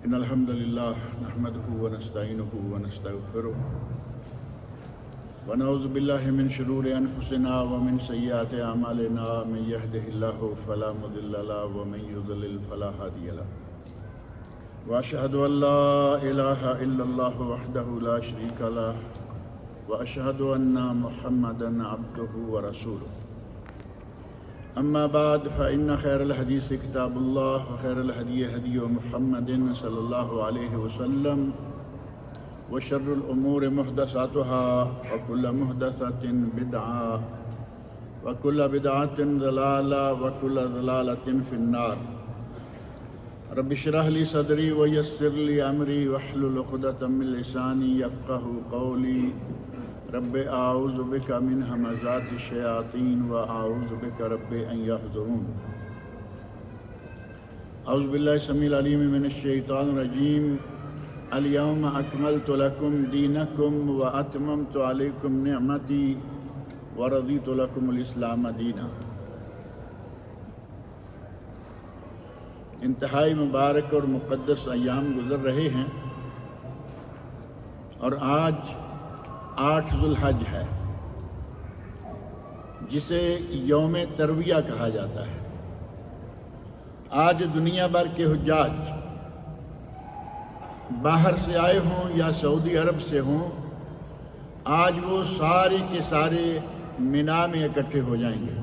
إن الحمد لله نحمده ونستعينه ونستغفره ونعوذ بالله من شرور أنفسنا ومن سيئات أعمالنا من يهده الله فلا مضل له ومن يضلل فلا هادي له وأشهد أن لا إله إلا الله وحده لا شريك له وأشهد أن محمدا عبده ورسوله أما بعد فإن خير الحديث كتاب الله وخير الهدي هدي محمد صلى الله عليه وسلم وشر الأمور محدثاتها وكل محدثة بدعة وكل بدعة ضلالة وكل ضلالة في النار رب اشرح لي صدري ويسر لي أمري واحلل عقدة من لساني يفقهوا قولي رب أعوذ بك من همزات الشياطين وأعوذ بك رب أن يحضرون أعوذ بالله السميع العليم من الشيطان الرجيم اليوم أكملت لكم دينكم وأتممت عليكم نعمتي ورضيت لكم الإسلام دينا. انتہائی مبارک اور مقدس ایام گزر رہے ہیں اور آج 8 ذوالحج ہے جسے یوم ترویہ کہا جاتا ہے. آج دنیا بھر کے حجاج باہر سے آئے ہوں یا سعودی عرب سے ہوں، آج وہ سارے کے سارے مینا میں اکٹھے ہو جائیں گے.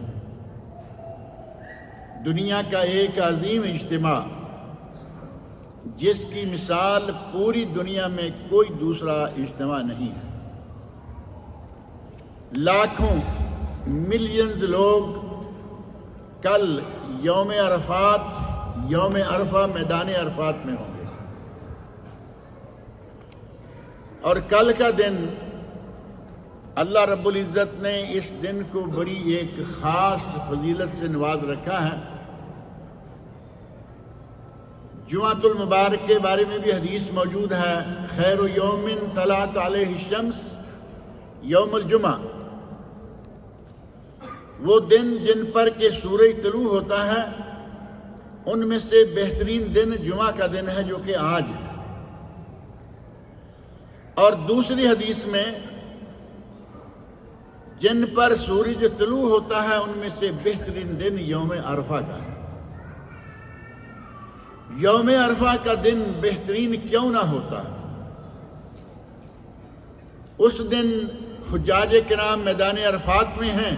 دنیا کا ایک عظیم اجتماع جس کی مثال پوری دنیا میں کوئی دوسرا اجتماع نہیں ہے. لاکھوں ملینز لوگ کل یوم عرفہ میدان عرفات میں ہوں گے، اور کل کا دن اللہ رب العزت نے اس دن کو بڑی ایک خاص فضیلت سے نواز رکھا ہے. جمعۃ المبارک کے بارے میں بھی حدیث موجود ہے، خیر یوم طلعت علیہ الشمس یوم الجمعہ. وہ دن جن پر کہ سورج طلوع ہوتا ہے ان میں سے بہترین دن جمعہ کا دن ہے جو کہ آج ہے. اور دوسری حدیث میں جن پر سورج طلوع ہوتا ہے ان میں سے بہترین دن یوم عرفہ کا ہے. یوم عرفہ کا دن بہترین کیوں نہ ہوتا؟ اس دن حجاج کرام میدان عرفات میں ہیں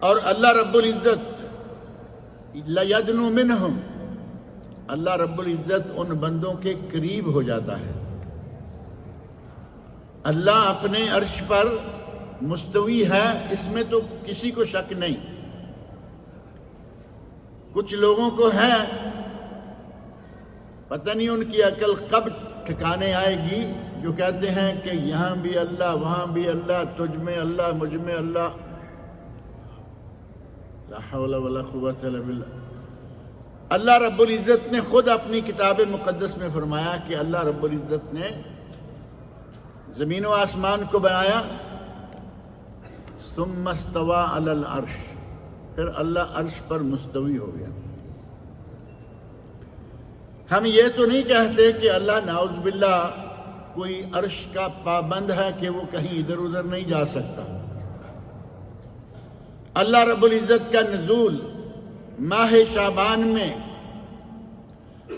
اور اللہ رب العزت لَيَدْنُو مِنْهُمْ، اللہ رب العزت ان بندوں کے قریب ہو جاتا ہے. اللہ اپنے عرش پر مستوی ہے، اس میں تو کسی کو شک نہیں. کچھ لوگوں کو ہے، پتہ نہیں ان کی عقل کب ٹھکانے آئے گی، جو کہتے ہیں کہ یہاں بھی اللہ وہاں بھی اللہ، تجھ میں اللہ مجھ میں اللہ. لا حول ولا قوت الا باللہ. اللہ رب العزت نے خود اپنی کتاب مقدس میں فرمایا کہ اللہ رب العزت نے زمین و آسمان کو بنایا، ثم استوى علی العرش، پھر اللہ عرش پر مستوی ہو گیا. ہم یہ تو نہیں کہتے کہ اللہ نعوذ باللہ کوئی عرش کا پابند ہے کہ وہ کہیں ادھر ادھر نہیں جا سکتا. اللہ رب العزت کا نزول ماہ شعبان میں،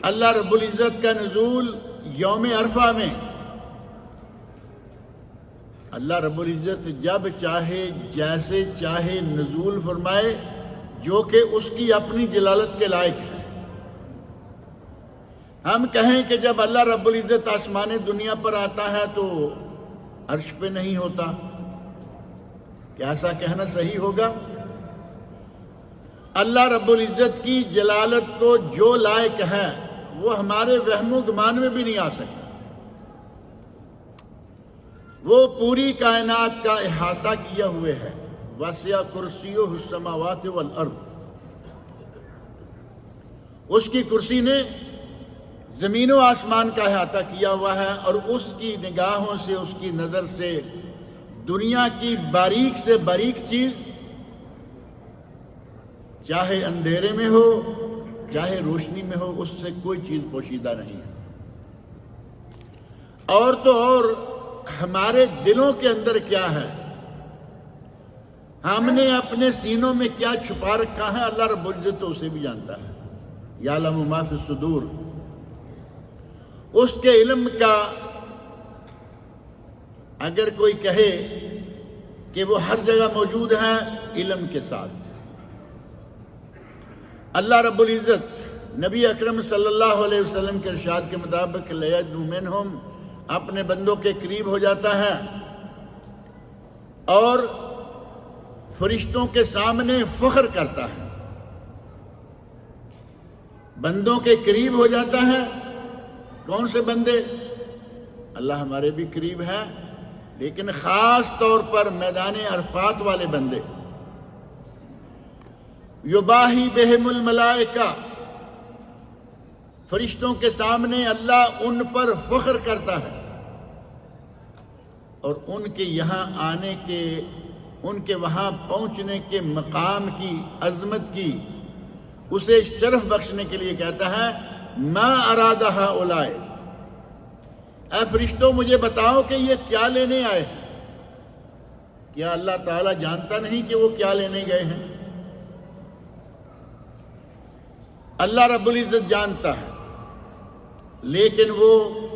اللہ رب العزت کا نزول یوم عرفہ میں. اللہ رب العزت جب چاہے جیسے چاہے نزول فرمائے، جو کہ اس کی اپنی جلالت کے لائق ہے. ہم کہیں کہ جب اللہ رب العزت آسمان دنیا پر آتا ہے تو عرش پہ نہیں ہوتا، کیا ایسا کہنا صحیح ہوگا؟ اللہ رب العزت کی جلالت کو جو لائق ہے وہ ہمارے وہم و گمان میں بھی نہیں آ سکتا. وہ پوری کائنات کا احاطہ کیا ہوئے ہے. وسع کرسیہ السماوات والارض، اس کی کرسی نے زمین و آسمان کا احاطہ کیا ہوا ہے، اور اس کی نگاہوں سے، اس کی نظر سے دنیا کی باریک سے باریک چیز چاہے اندھیرے میں ہو چاہے روشنی میں ہو، اس سے کوئی چیز پوشیدہ نہیں ہے۔ اور تو اور ہمارے دلوں کے اندر کیا ہے، ہم نے اپنے سینوں میں کیا چھپا رکھا ہے، اللہ رب العزت تو اسے بھی جانتا ہے۔ یعلم ما فی الصدور، اس کے علم کا اگر کوئی کہے کہ وہ ہر جگہ موجود ہے، علم کے ساتھ اللہ رب العزت نبی اکرم صلی اللہ علیہ وسلم کے ارشاد کے مطابق لَيَدْنُ مِنْهُمْ اپنے بندوں کے قریب ہو جاتا ہے اور فرشتوں کے سامنے فخر کرتا ہے۔ بندوں کے قریب ہو جاتا ہے۔ کون سے بندے؟ اللہ ہمارے بھی قریب ہے، لیکن خاص طور پر میدان عرفات والے بندے۔ یباہی بہم الملائکہ، فرشتوں کے سامنے اللہ ان پر فخر کرتا ہے اور ان کے یہاں آنے کے، ان کے وہاں پہنچنے کے مقام کی، عظمت کی، اسے شرف بخشنے کے لیے کہتا ہے ما ارادہ ہؤلاء، اے فرشتوں مجھے بتاؤ کہ یہ کیا لینے آئے ہیں۔ کیا اللہ تعالیٰ جانتا نہیں کہ وہ کیا لینے گئے ہیں؟ اللہ رب العزت جانتا ہے، لیکن وہ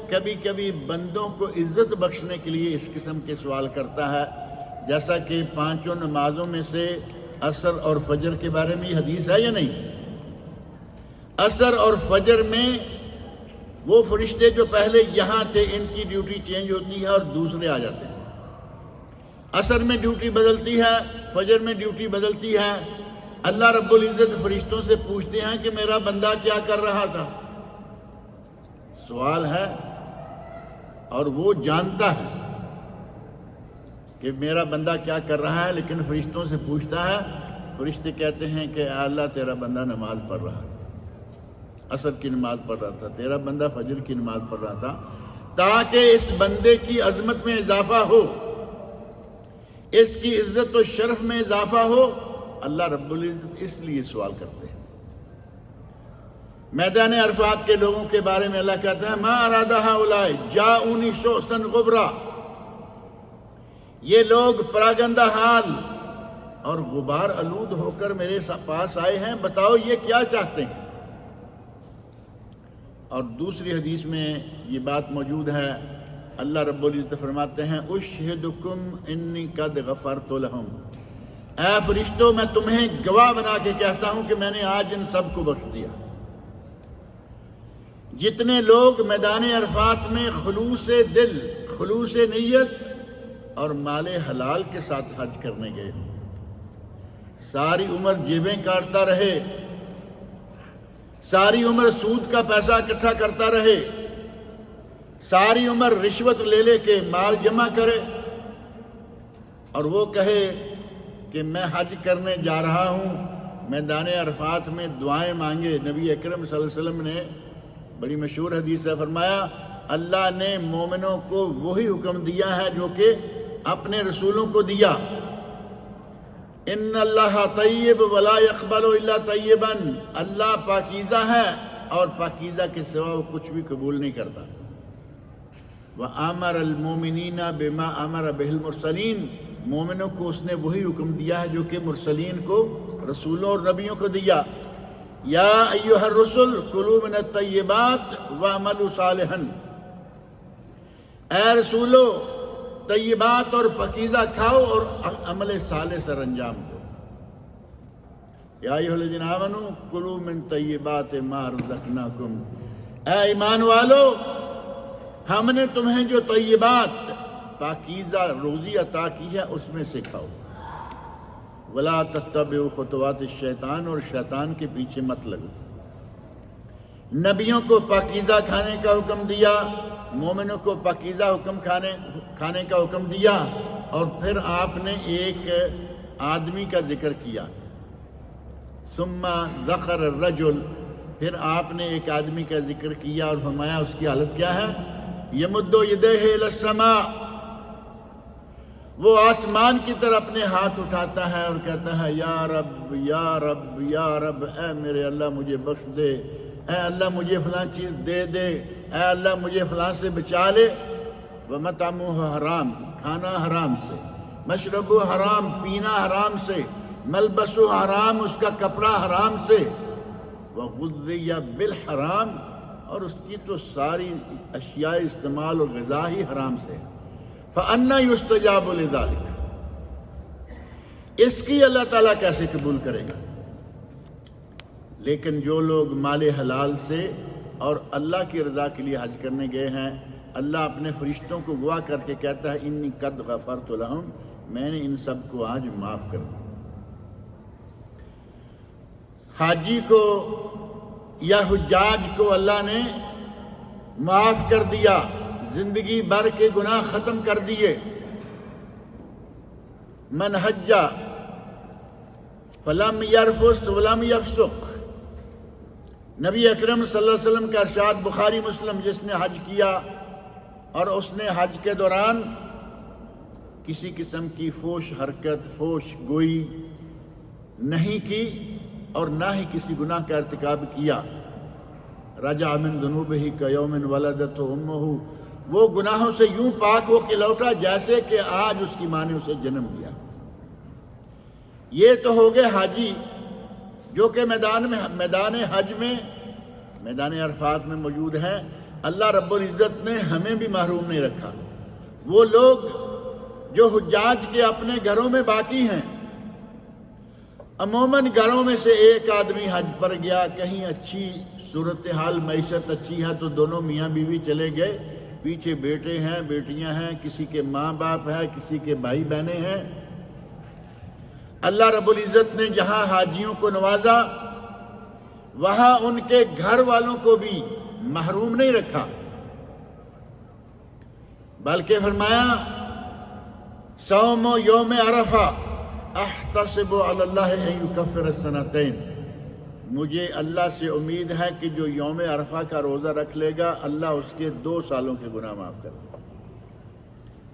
کبھی کبھی بندوں کو عزت بخشنے کے لیے اس قسم کے سوال کرتا ہے، جیسا کہ پانچوں نمازوں میں سے عصر اور فجر کے بارے میں یہ حدیث ہے یا نہیں؟ عصر اور فجر میں وہ فرشتے جو پہلے یہاں تھے، ان کی ڈیوٹی چینج ہوتی ہے اور دوسرے آ جاتے ہیں۔ عصر میں ڈیوٹی بدلتی ہے، فجر میں ڈیوٹی بدلتی ہے۔ اللہ رب العزت فرشتوں سے پوچھتے ہیں کہ میرا بندہ کیا کر رہا تھا؟ سوال ہے، اور وہ جانتا ہے کہ میرا بندہ کیا کر رہا ہے، لیکن فرشتوں سے پوچھتا ہے۔ فرشتے کہتے ہیں کہ اللہ تیرا بندہ نماز پڑھ رہا، عصر کی نماز پڑھ رہا تھا، تیرا بندہ فجر کی نماز پڑھ رہا تھا، تاکہ اس بندے کی عظمت میں اضافہ ہو، اس کی عزت و شرف میں اضافہ ہو۔ اللہ رب العزت اس لیے سوال کرتے ہیں۔ میدان عرفات کے لوگوں کے بارے میں اللہ کہتا ہے ما ارادہ ہؤلاء جاؤنی شعثا غبرا، یہ لوگ پراگندہ حال اور غبار آلود ہو کر میرے پاس آئے ہیں، بتاؤ یہ کیا چاہتے ہیں؟ اور دوسری حدیث میں یہ بات موجود ہے، اللہ رب العزت فرماتے ہیں اشہدکم انی قد غفرت لہم، اے فرشتوں میں تمہیں گواہ بنا کے کہتا ہوں کہ میں نے آج ان سب کو بخش دیا۔ جتنے لوگ میدان عرفات میں خلوص دل، خلوص نیت اور مال حلال کے ساتھ حج کرنے گئے، ساری عمر جیبیں کاٹتا رہے، ساری عمر سود کا پیسہ اکٹھا کرتا رہے، ساری عمر رشوت لے لے کے مال جمع کرے، اور وہ کہے کہ میں حج کرنے جا رہا ہوں، میدان عرفات میں دعائیں مانگے۔ نبی اکرم صلی اللہ علیہ وسلم نے بڑی مشہور حدیث ہے فرمایا، اللہ نے مومنوں کو وہی حکم دیا ہے جو کہ اپنے رسولوں کو دیا، ان اللہ طیب ولا یقبل الا طیبا، اللہ پاکیزہ ہے اور پاکیزہ کے سوا وہ کچھ بھی قبول نہیں کرتا۔ وَآمَرَ الْمُؤْمِنِينَ بِمَا أَمَرَ بِهِ الْمُرْسَلِينَ، مومنوں کو اس نے وہی حکم دیا ہے جو کہ مرسلین کو، رسولوں اور نبیوں کو دیا۔ یا ایھا الرسل کلوا من الطیبات واعملوا صالحا، اے رسولو طیبات اور پاکیزہ کھاؤ اور عمل صالح سر انجام دو۔ یا ایھا الذین آمنوا کلوا من طیبات ما رزقناکم، اے ایمان والو ہم نے تمہیں جو طیبات پاکیزہ روزی عطا کی ہے اس میں سے کھاؤ۔ ولا تتبعوا خطوات الشیطان، اور شیطان کے پیچھے مت لگو۔ نبیوں کو پاکیزہ کھانے کا حکم دیا، مومنوں کو پاکیزہ کھانے کا حکم دیا، اور پھر آپ نے ایک آدمی کا ذکر کیا، ثم ذکر الرجل، پھر آپ نے ایک آدمی کا ذکر کیا اور فرمایا اس کی حالت کیا ہے، یمد یدیہ الی السماء وہ آسمان کی طرف اپنے ہاتھ اٹھاتا ہے اور کہتا ہے یا رب یا رب یا رب، اے میرے اللہ مجھے بخش دے، اے اللہ مجھے فلاں چیز دے دے، اے اللہ مجھے فلاں سے بچا لے۔ وَمَطْعَمُهُ حرام، کھانا حرام سے، مشرب حرام، پینا حرام سے، ملبس حرام، اس کا کپڑا حرام سے، وَغُذِّيَ بِالْحَرام، اور اس کی تو ساری اشیاء استعمال اور غذا ہی حرام سے۔ فَأَنَّا يُسْتَجَابُ لِذَلِكَ، اس کی اللہ تعالیٰ کیسے قبول کرے گا؟ لیکن جو لوگ مال حلال سے اور اللہ کی رضا کے لیے حج کرنے گئے ہیں، اللہ اپنے فرشتوں کو گواہ کر کے کہتا ہے انی قد غفرت لہم، میں نے ان سب کو آج معاف کر دیا۔ حاجی کو یا حجاج کو اللہ نے معاف کر دیا، زندگی بھر کے گناہ ختم کر دیے۔ من حج فلم یرفث ولم یفسق، نبی اکرم صلی اللہ علیہ وسلم کا ارشاد بخاری مسلم، جس نے حج کیا اور اس نے حج کے دوران کسی قسم کی فوش حرکت، فوش گوئی نہیں کی اور نہ ہی کسی گناہ کا ارتکاب کیا، رجع من ذنوبہ کیوم ولدتہ امہ، وہ گناہوں سے یوں پاک ہو کے لوٹا جیسے کہ آج اس کی ماں نے اسے جنم دیا۔ یہ تو ہو گئے حاجی جو کہ میدان حج میں، میدان عرفات میں موجود ہیں۔ اللہ رب العزت نے ہمیں بھی محروم نہیں رکھا۔ وہ لوگ جو حجاج کے اپنے گھروں میں باقی ہیں، عموماً گھروں میں سے ایک آدمی حج پر گیا، کہیں اچھی صورتحال معیشت اچھی ہے تو دونوں میاں بیوی چلے گئے، پیچھے بیٹے ہیں، بیٹیاں ہیں، کسی کے ماں باپ ہیں، کسی کے بھائی بہنیں ہیں۔ اللہ رب العزت نے جہاں حاجیوں کو نوازا وہاں ان کے گھر والوں کو بھی محروم نہیں رکھا، بلکہ فرمایا صوم یوم عرفہ احتسب علی اللہ ان یکفر السنتین، مجھے اللہ سے امید ہے کہ جو یوم عرفہ کا روزہ رکھ لے گا اللہ اس کے 2 سالوں کے گناہ معاف کر دے گا۔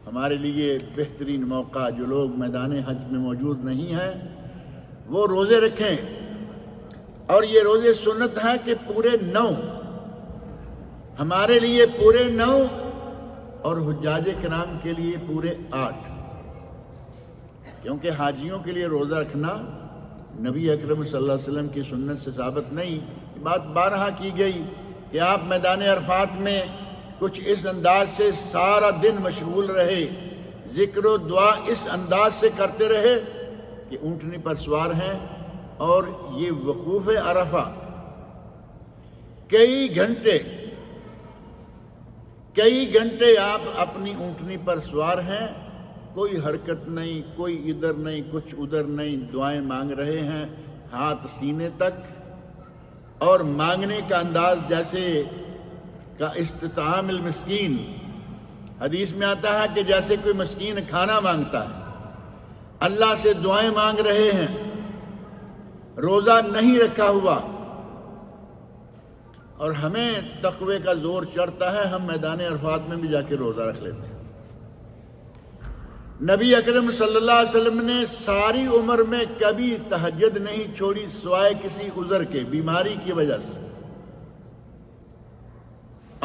ہمارے لیے بہترین موقع، جو لوگ میدان حج میں موجود نہیں ہیں وہ روزے رکھیں، اور یہ روزے سنت ہیں کہ پورے 9، ہمارے لیے پورے 9 اور حجاج کرام کے لیے پورے 8، کیونکہ حاجیوں کے لیے روزہ رکھنا نبی اکرم صلی اللہ علیہ وسلم کی سنت سے ثابت نہیں۔ یہ بات بارہا کی گئی کہ آپ میدان عرفات میں کچھ اس انداز سے سارا دن مشغول رہے، ذکر و دعا اس انداز سے کرتے رہے کہ اونٹنی پر سوار ہیں، اور یہ وقوف عرفہ کئی گھنٹے آپ اپنی اونٹنی پر سوار ہیں، کوئی حرکت نہیں، کوئی ادھر نہیں، کچھ ادھر نہیں، دعائیں مانگ رہے ہیں ہاتھ سینے تک، اور مانگنے کا انداز جیسے کا استطعام المسکین، حدیث میں آتا ہے کہ جیسے کوئی مسکین کھانا مانگتا ہے، اللہ سے دعائیں مانگ رہے ہیں، روزہ نہیں رکھا ہوا، اور ہمیں تقوی کا زور چڑھتا ہے، ہم میدان عرفات میں بھی جا کے روزہ رکھ لیتے ہیں۔ نبی اکرم صلی اللہ علیہ وسلم نے ساری عمر میں کبھی تہجد نہیں چھوڑی سوائے کسی عذر کے، بیماری کی وجہ سے،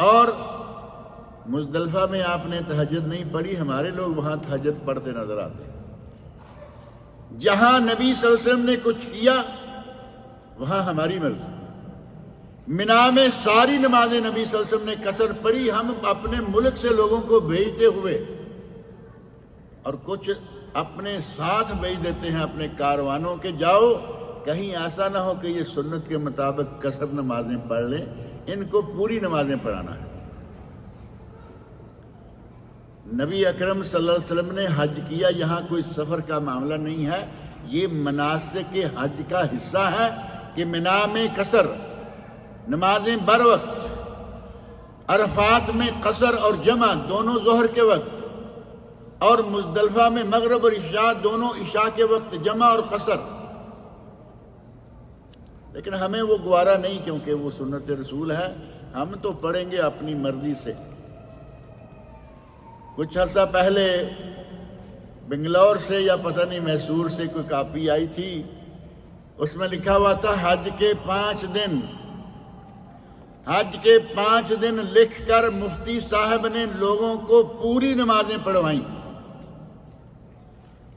اور مزدلفہ میں آپ نے تہجد نہیں پڑھی، ہمارے لوگ وہاں تہجد پڑھتے نظر آتے ہیں۔ جہاں نبی صلی اللہ علیہ وسلم نے کچھ کیا وہاں ہماری مرضی۔ منا میں ساری نمازیں نبی صلی اللہ علیہ وسلم نے قصر پڑھی، ہم اپنے ملک سے لوگوں کو بھیجتے ہوئے اور کچھ اپنے ساتھ بھیج دیتے ہیں اپنے کاروانوں کے، جاؤ کہیں ایسا نہ ہو کہ یہ سنت کے مطابق قصر نمازیں پڑھ لیں، ان کو پوری نمازیں پڑھانا ہے۔ نبی اکرم صلی اللہ علیہ وسلم نے حج کیا، یہاں کوئی سفر کا معاملہ نہیں ہے، یہ مناسک حج کا حصہ ہے کہ منا میں قصر، نمازیں بر وقت، عرفات میں قصر اور جمع دونوں ظہر کے وقت، اور مزدلفہ میں مغرب اور عشاء دونوں عشاء کے وقت جمع اور قصر۔ لیکن ہمیں وہ گوارا نہیں، کیونکہ وہ سنت رسول ہے، ہم تو پڑھیں گے اپنی مرضی سے۔ کچھ عرصہ پہلے بنگلور سے یا پتہ نہیں میسور سے کوئی کاپی آئی تھی، اس میں لکھا ہوا تھا حج کے 5 دن، حج کے 5 دن لکھ کر مفتی صاحب نے لوگوں کو پوری نمازیں پڑھوائیں۔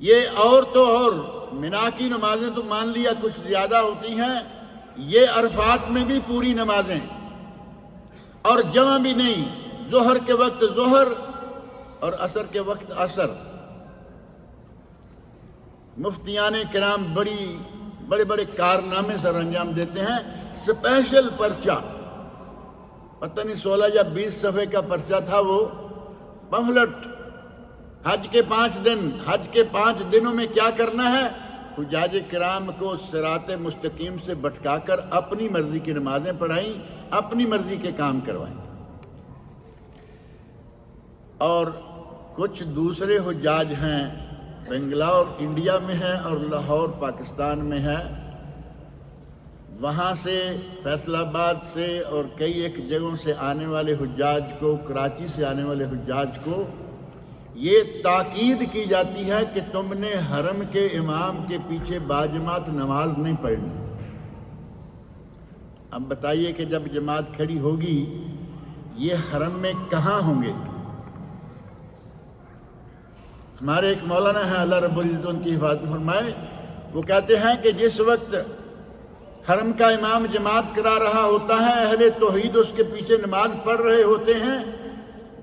یہ اور تو اور منا کی نمازیں تو مان لیا کچھ زیادہ ہوتی ہیں، یہ عرفات میں بھی پوری نمازیں، اور جمع بھی نہیں، ظہر کے وقت ظہر اور عصر کے وقت عصر۔ مفتیان کرام بڑے بڑے کارنامے سر انجام دیتے ہیں۔ سپیشل پرچہ، پتہ نہیں 16 یا 20 صفحے کا پرچہ تھا، وہ پمفلٹ، حج کے 5 دن، حج کے 5 دنوں میں کیا کرنا ہے، حجاج کرام کو صراط مستقیم سے بھٹکا کر اپنی مرضی کی نمازیں پڑھائیں، اپنی مرضی کے کام کروائیں۔ اور کچھ دوسرے حجاج ہیں، بنگلور انڈیا میں ہے اور لاہور پاکستان میں ہے، وہاں سے فیصل آباد سے اور کئی ایک جگہوں سے آنے والے حجاج کو، کراچی سے آنے والے حجاج کو یہ تاکید کی جاتی ہے کہ تم نے حرم کے امام کے پیچھے باجماعت نماز نہیں پڑھنی۔ اب بتائیے کہ جب جماعت کھڑی ہوگی یہ حرم میں کہاں ہوں گے؟ ہمارے ایک مولانا ہیں، اللہ رب العزت ان کی حفاظت فرمائے، وہ کہتے ہیں کہ جس وقت حرم کا امام جماعت کرا رہا ہوتا ہے، اہل توحید اس کے پیچھے نماز پڑھ رہے ہوتے ہیں،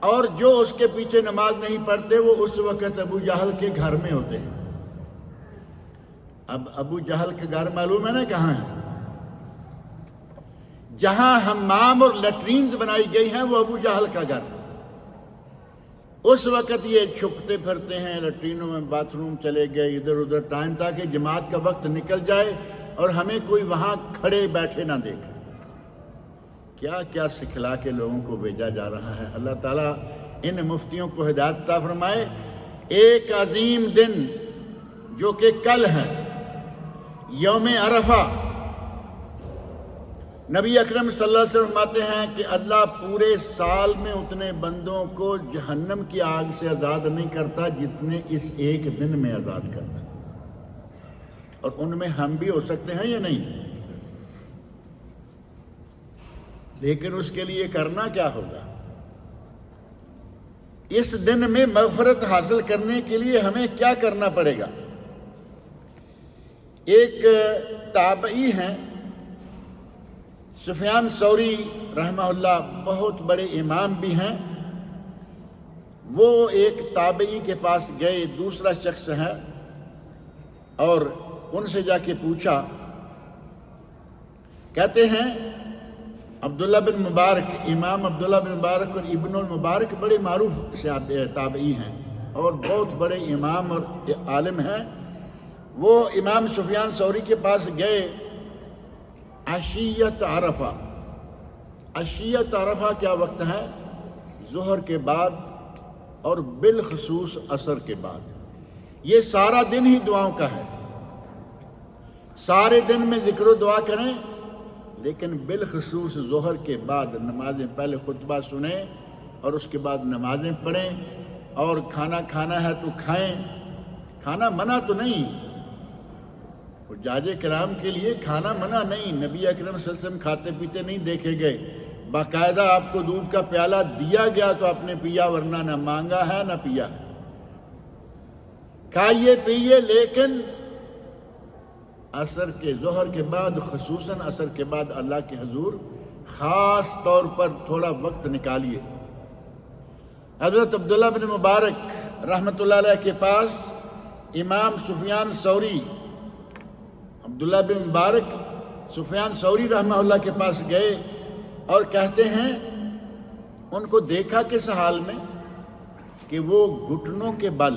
اور جو اس کے پیچھے نماز نہیں پڑھتے وہ اس وقت ابو جہل کے گھر میں ہوتے ہیں۔ اب ابو جہل کا گھر معلوم ہے نا کہاں ہے؟ جہاں حمام اور لیٹرینز بنائی گئی ہیں وہ ابو جہل کا گھر۔ اس وقت یہ چھپتے پھرتے ہیں لیٹرینوں میں، باتھ روم چلے گئے ادھر ادھر، ٹائم تاکہ جماعت کا وقت نکل جائے اور ہمیں کوئی وہاں کھڑے بیٹھے نہ دیکھے۔ کیا کیا سکھلا کے لوگوں کو بھیجا جا رہا ہے۔ اللہ تعالیٰ ان مفتیوں کو ہدایت عطا فرمائے۔ ایک عظیم دن جو کہ کل ہے، یوم عرفہ، نبی اکرم صلی اللہ علیہ وسلم فرماتے ہیں کہ اللہ پورے سال میں اتنے بندوں کو جہنم کی آگ سے آزاد نہیں کرتا جتنے اس ایک دن میں آزاد کرتا ہے، اور ان میں ہم بھی ہو سکتے ہیں یا نہیں؟ لیکن اس کے لیے کرنا کیا ہوگا؟ اس دن میں مغفرت حاصل کرنے کے لیے ہمیں کیا کرنا پڑے گا؟ ایک تابعی ہیں سفیان ثوری رحمہ اللہ، بہت بڑے امام بھی ہیں، وہ ایک تابعی کے پاس گئے، دوسرا شخص ہے، اور ان سے جا کے پوچھا، کہتے ہیں عبداللہ بن مبارک، امام عبداللہ بن مبارک اور ابن المبارک بڑے معروف تابعی ہیں اور بہت بڑے امام اور عالم ہیں۔ وہ امام سفیان ثوری کے پاس گئے عشیت عرفہ۔ عشیت عرفہ کیا وقت ہے؟ ظہر کے بعد اور بالخصوص عصر کے بعد۔ یہ سارا دن ہی دعاؤں کا ہے، سارے دن میں ذکر و دعا کریں، لیکن بالخصوص ظہر کے بعد نمازیں، پہلے خطبہ سنیں اور اس کے بعد نمازیں پڑھیں، اور کھانا کھانا ہے تو کھائیں، کھانا منع تو نہیں، حجاج کرام کے لیے کھانا منع نہیں، نبی اکرم صلی اللہ علیہ وسلم کھاتے پیتے نہیں دیکھے گئے، باقاعدہ آپ کو دودھ کا پیالہ دیا گیا تو آپ نے پیا، ورنہ نہ مانگا ہے نہ پیا ہے۔ کھائیے پیئے، لیکن عصر کے، ظہر کے بعد، خصوصاً عصر کے بعد اللہ کے حضور خاص طور پر تھوڑا وقت نکالیے۔ حضرت عبداللہ بن مبارک رحمۃ اللہ علیہ کے پاس امام سفیان ثوری، عبداللہ بن مبارک سفیان ثوری رحمہ اللہ کے پاس گئے اور کہتے ہیں ان کو دیکھا کس حال میں کہ وہ گھٹنوں کے بل،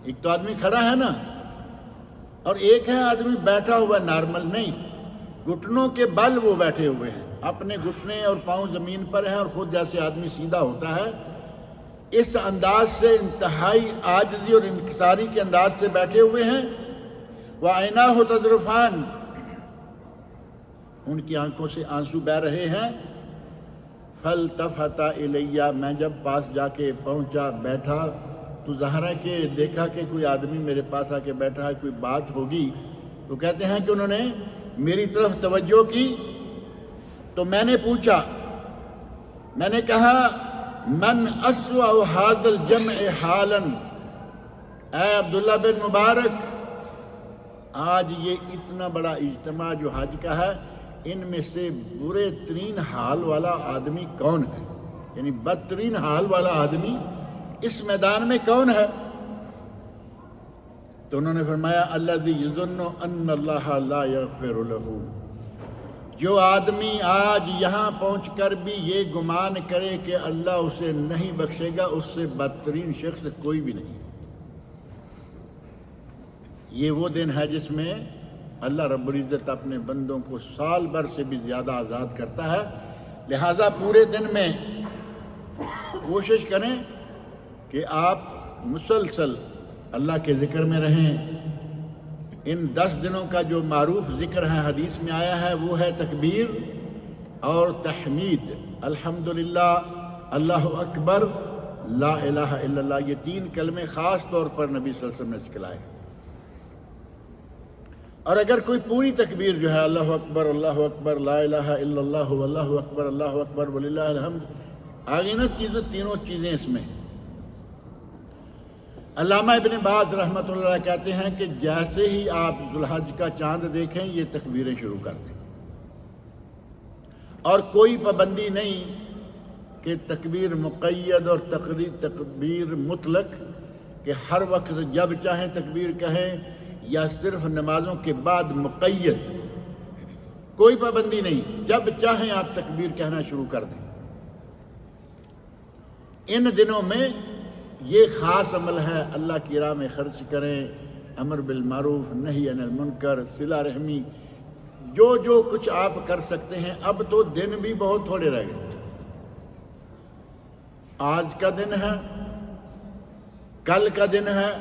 ایک تو آدمی کھڑا ہے نا اور ایک ہے آدمی بیٹھا ہوا، نارمل نہیں، گھٹنوں کے بل وہ بیٹھے ہوئے ہیں، اپنے گھٹنے اور پاؤں زمین پر ہیں اور خود جیسے آدمی سیدھا ہوتا ہے اس انداز سے، انتہائی عاجزی اور انکساری کے انداز سے بیٹھے ہوئے ہیں۔ وَعَيْنَاهُ تَذْرِفَانِ، ان کی آنکھوں سے آنسو بہہ رہے ہیں۔ فَالْتَفَتَ إِلَيَّ، میں جب پاس جا کے پہنچا، بیٹھا، تو ظاہر ہے کہ دیکھا کہ کوئی آدمی میرے پاس آ کے بیٹھا ہے، کوئی بات ہوگی، تو کہتے ہیں کہ انہوں نے میری طرف توجہ کی تو میں نے پوچھا، میں نے کہا من اسوأ هذا الجمع حالا، اے عبداللہ بن مبارک، آج یہ اتنا بڑا اجتماع جو حج کا ہے، ان میں سے برے ترین حال والا آدمی کون ہے؟ یعنی بدترین حال والا آدمی اس میدان میں کون ہے؟ تو انہوں نے فرمایا الذی یظن ان اللہ لا یغفر لہ، جو آدمی آج یہاں پہنچ کر بھی یہ گمان کرے کہ اللہ اسے نہیں بخشے گا، اس سے بدترین شخص کوئی بھی نہیں۔ یہ وہ دن ہے جس میں اللہ رب العزت اپنے بندوں کو سال بھر سے بھی زیادہ آزاد کرتا ہے، لہٰذا پورے دن میں کوشش کریں کہ آپ مسلسل اللہ کے ذکر میں رہیں۔ ان 10 دنوں کا جو معروف ذکر ہے، حدیث میں آیا ہے، وہ ہے تکبیر اور تحمید، الحمدللہ، اللہ اکبر، لا الہ الا اللہ، یہ 3 کلمے خاص طور پر نبی صلی اللہ علیہ وسلم نے سکھلائے۔ اور اگر کوئی پوری تکبیر جو ہے اللہ اکبر لا الہ الا اللہ اللہ اکبر وللہ الحمد، آگے نا تینوں چیزیں اس میں۔ علامہ ابن باز رحمۃ اللہ کہتے ہیں کہ جیسے ہی آپ ذوالحج کا چاند دیکھیں یہ تکبیریں شروع کر دیں، اور کوئی پابندی نہیں کہ تکبیر مقید اور تکبیر مطلق، کہ ہر وقت جب چاہیں تکبیر کہیں یا صرف نمازوں کے بعد مقید، کوئی پابندی نہیں، جب چاہیں آپ تکبیر کہنا شروع کر دیں۔ ان دنوں میں یہ خاص عمل ہے، اللہ کی راہ میں خرچ کریں، امر بالمعروف نہی عن المنکر، صلہ رحمی، جو کچھ آپ کر سکتے ہیں۔ اب تو دن بھی بہت تھوڑے رہ گئے، آج کا دن ہے، کل کا دن ہے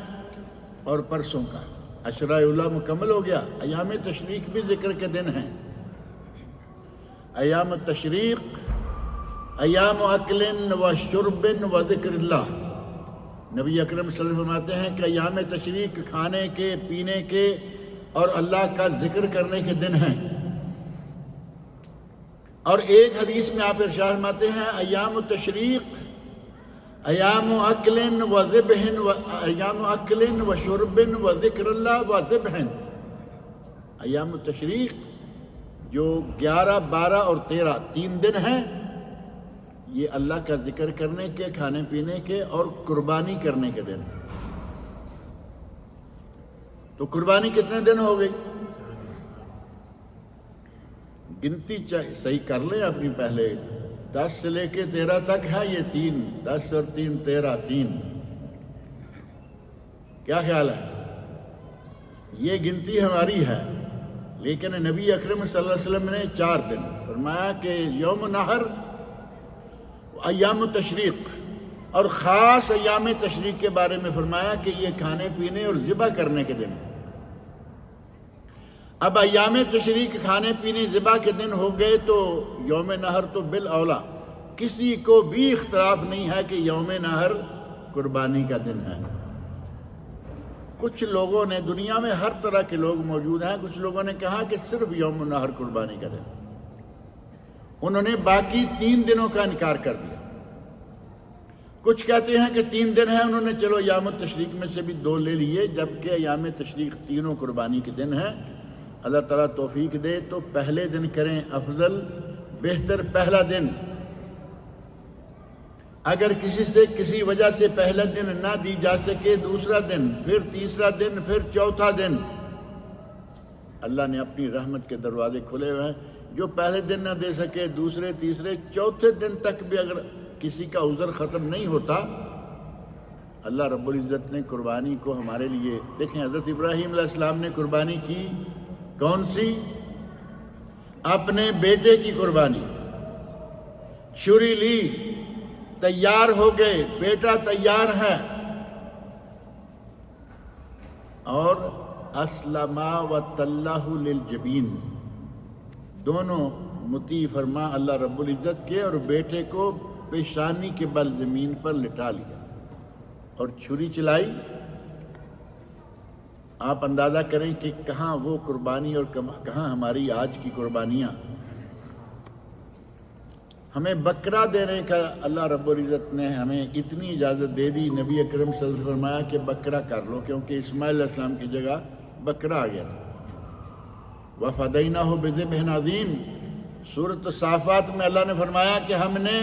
اور پرسوں کا، عشرہ اولیٰ مکمل ہو گیا، ایام تشریق بھی ذکر کے دن ہیں۔ ایام تشریق ایام اکل و شرب و ذکر اللہ، نبی اکرم صلی اللہ علیہ وسلم فرماتے ہیں کہ ایام تشریق کھانے کے، پینے کے اور اللہ کا ذکر کرنے کے دن ہیں۔ اور ایک حدیث میں آپ ارشاد فرماتے ہیں ایام تشریق ایام اکل و ذبح و ایام اکل و شرب و ذکر اللہ و ذبح، ایام تشریق جو 11، 12 اور 13 3 دن ہیں، یہ اللہ کا ذکر کرنے کے، کھانے پینے کے اور قربانی کرنے کے دن۔ تو قربانی کتنے دن ہو گئی؟ گنتی صحیح کر لیں اپنی، پہلے 10 سے لے کے 13 تک ہے، یہ 3، 10 اور 3 13، 3، کیا خیال ہے؟ یہ گنتی ہماری ہے، لیکن نبی اکرم صلی اللہ علیہ وسلم نے 4 دن فرمایا کہ یوم نحر، ایام تشریق، اور خاص ایام تشریق کے بارے میں فرمایا کہ یہ کھانے پینے اور ذبح کرنے کے دن۔ اب ایام تشریق کھانے پینے ذبح کے دن ہو گئے تو یوم نحر تو بالاولیٰ، کسی کو بھی اختلاف نہیں ہے کہ یوم نحر قربانی کا دن ہے۔ کچھ لوگوں نے، دنیا میں ہر طرح کے لوگ موجود ہیں، کچھ لوگوں نے کہا کہ صرف یوم نحر قربانی کا دن، انہوں نے باقی 3 دنوں کا انکار کر دیا۔ کچھ کہتے ہیں کہ 3 دن ہیں، انہوں نے چلو ایام تشریق میں سے بھی 2 لے لیے، جبکہ ایام تشریق تینوں قربانی کے دن ہیں۔ اللہ تعالیٰ توفیق دے تو پہلے دن کریں، افضل بہتر پہلا دن۔ اگر کسی سے کسی وجہ سے پہلا دن نہ دی جا سکے، دوسرا دن، پھر تیسرا دن، پھر چوتھا دن، اللہ نے اپنی رحمت کے دروازے کھلے ہوئے ہیں۔ جو پہلے دن نہ دے سکے، دوسرے، تیسرے، چوتھے دن تک بھی اگر کسی کا عذر ختم نہیں ہوتا، اللہ رب العزت نے قربانی کو ہمارے لیے، دیکھیں حضرت ابراہیم علیہ السلام نے قربانی کی، کون سی؟ اپنے بیٹے کی قربانی، چھری لی، تیار ہو گئے، بیٹا تیار ہے، اور اسلما وتلہ للجبین، دونوں مطیع فرما اللہ رب العزت کے، اور بیٹے کو پیشانی کے بل زمین پر لٹا لیا۔ اور چھری چلائی، آپ اندازہ کریں کہ کہاں وہ قربانی اور کہاں ہماری آج کی قربانیاں۔ ہمیں بکرا دینے کا اللہ رب العزت نے ہمیں اتنی اجازت دے دی، نبی اکرم صلی اللہ علیہ وسلم نے فرمایا کہ بکرا کر لو، کیونکہ اسماعیل علیہ السلام کی جگہ بکرا آ گیا تھا۔ وَفَدَيْنَاهُ بِذِبْحٍ عَظِيمٍ، سورۃ الصافات میں اللہ نے فرمایا کہ ہم نے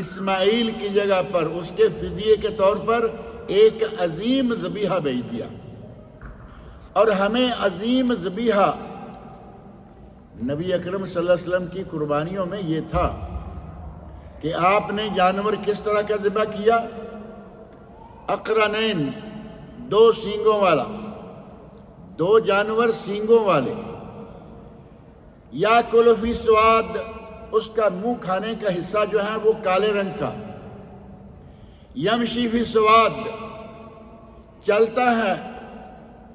اسماعیل کی جگہ پر اس کے فدیے کے طور پر ایک عظیم ذبیحہ بھیج دیا۔ اور ہمیں عظیم ذبیحہ نبی اکرم صلی اللہ علیہ وسلم کی قربانیوں میں یہ تھا کہ آپ نے جانور کس طرح کا ذبح کیا؟ اقرنین، دو سینگوں والا، دو جانور سینگوں والے، یا فی سواد، اس کا منہ کھانے کا حصہ جو ہے وہ کالے رنگ کا، یمشی فی سواد، چلتا ہے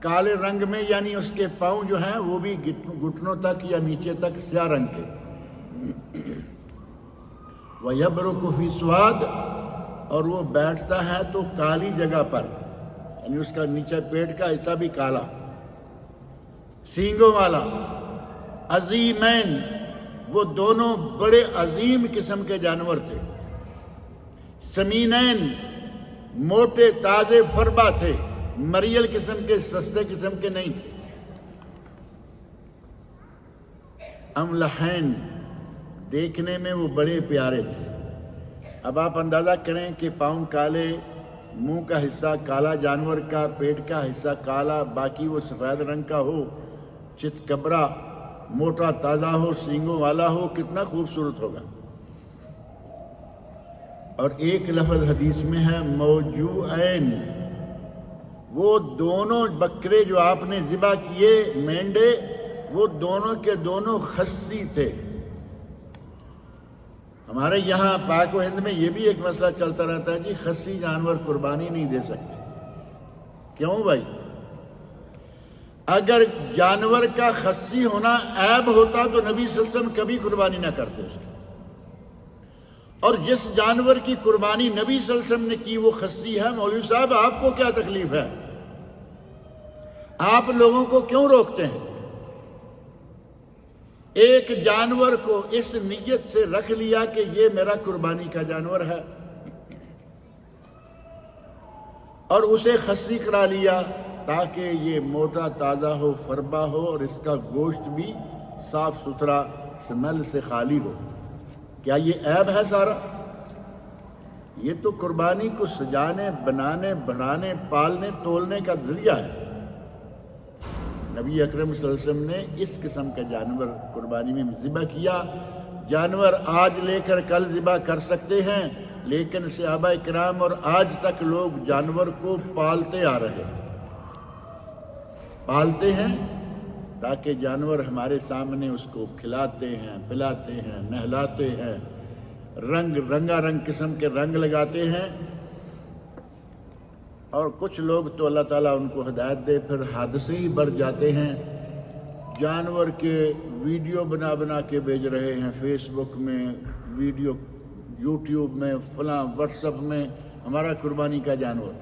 کالے رنگ میں، یعنی اس کے پاؤں جو ہیں وہ بھی گھٹنوں تک یا نیچے تک سیاہ رنگ کے، وَيَبْرُكُ فِي سُوَادٍ، اور وہ بیٹھتا ہے تو کالی جگہ پر، یعنی اس کا نیچے پیٹ کا حصہ بھی کالا، سینگوں والا، عظیمین، وہ دونوں بڑے عظیم قسم کے جانور تھے، سمینین، موٹے تازے فربا تھے، مریل قسم کے، سستے قسم کے نہیں تھے، املحین، دیکھنے میں وہ بڑے پیارے تھے۔ اب آپ اندازہ کریں کہ پاؤں کالے، منہ کا حصہ کالا جانور کا، پیٹ کا حصہ کالا، باقی وہ سفید رنگ کا ہو، چت کبرا، موٹا تازہ ہو، سینگوں والا ہو، کتنا خوبصورت ہوگا۔ اور ایک لفظ حدیث میں ہے موجوعین، وہ دونوں بکرے جو آپ نے ذبح کیے، مینڈے، وہ دونوں کے دونوں خصی تھے۔ ہمارے یہاں پاک و ہند میں یہ بھی ایک مسئلہ چلتا رہتا ہے، جی خصی جانور قربانی نہیں دے سکتے۔ کیوں بھائی؟ اگر جانور کا خصی ہونا عیب ہوتا تو نبی صلی اللہ علیہ وسلم کبھی قربانی نہ کرتے اس کی۔ اور جس جانور کی قربانی نبی صلی اللہ علیہ وسلم نے کی وہ خصی ہے، مولوی صاحب آپ کو کیا تکلیف ہے؟ آپ لوگوں کو کیوں روکتے ہیں؟ ایک جانور کو اس نیت سے رکھ لیا کہ یہ میرا قربانی کا جانور ہے، اور اسے خصی کرا لیا تاکہ یہ موٹا تازہ ہو، فربا ہو، اور اس کا گوشت بھی صاف ستھرا، سمیل سے خالی ہو۔ کیا یہ عیب ہے سارا؟ یہ تو قربانی کو سجانے، بنانے، بڑھانے، پالنے، تولنے کا ذریعہ ہے۔ نبی اکرم صلی اللہ علیہ وسلم نے اس قسم کا جانور قربانی میں ذبح کیا۔ جانور آج لے کر کل ذبح کر سکتے ہیں، لیکن صحابہ کرام اور آج تک لوگ جانور کو پالتے آ رہے ہیں، پالتے ہیں تاکہ جانور ہمارے سامنے اس کو کھلاتے ہیں، پلاتے ہیں، نہلاتے ہیں، رنگا رنگ قسم کے رنگ لگاتے ہیں۔ اور کچھ لوگ تو اللہ تعالیٰ ان کو ہدایت دے، پھر حد سے ہی بڑھ جاتے ہیں، جانور کے ویڈیو بنا بنا کے بھیج رہے ہیں، فیس بک میں ویڈیو، یوٹیوب میں، فلاں واٹس ایپ میں، ہمارا قربانی کا جانور۔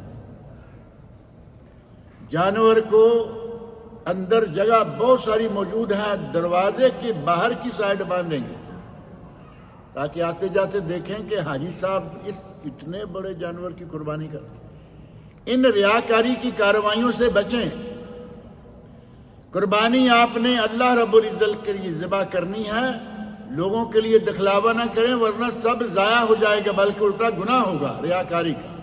جانور کو اندر جگہ بہت ساری موجود ہے، دروازے کے باہر کی سائڈ باندھیں گے تاکہ آتے جاتے دیکھیں کہ حاجی صاحب اس اتنے بڑے جانور کی قربانی کر۔ ان ریاکاری کی کارروائیوں سے بچیں۔ قربانی آپ نے اللہ رب العزت کے لیے ذبح کرنی ہے، لوگوں کے لیے دکھلاوا نہ کریں، ورنہ سب ضائع ہو جائے گا، بلکہ الٹا گناہ ہوگا ریاکاری کا۔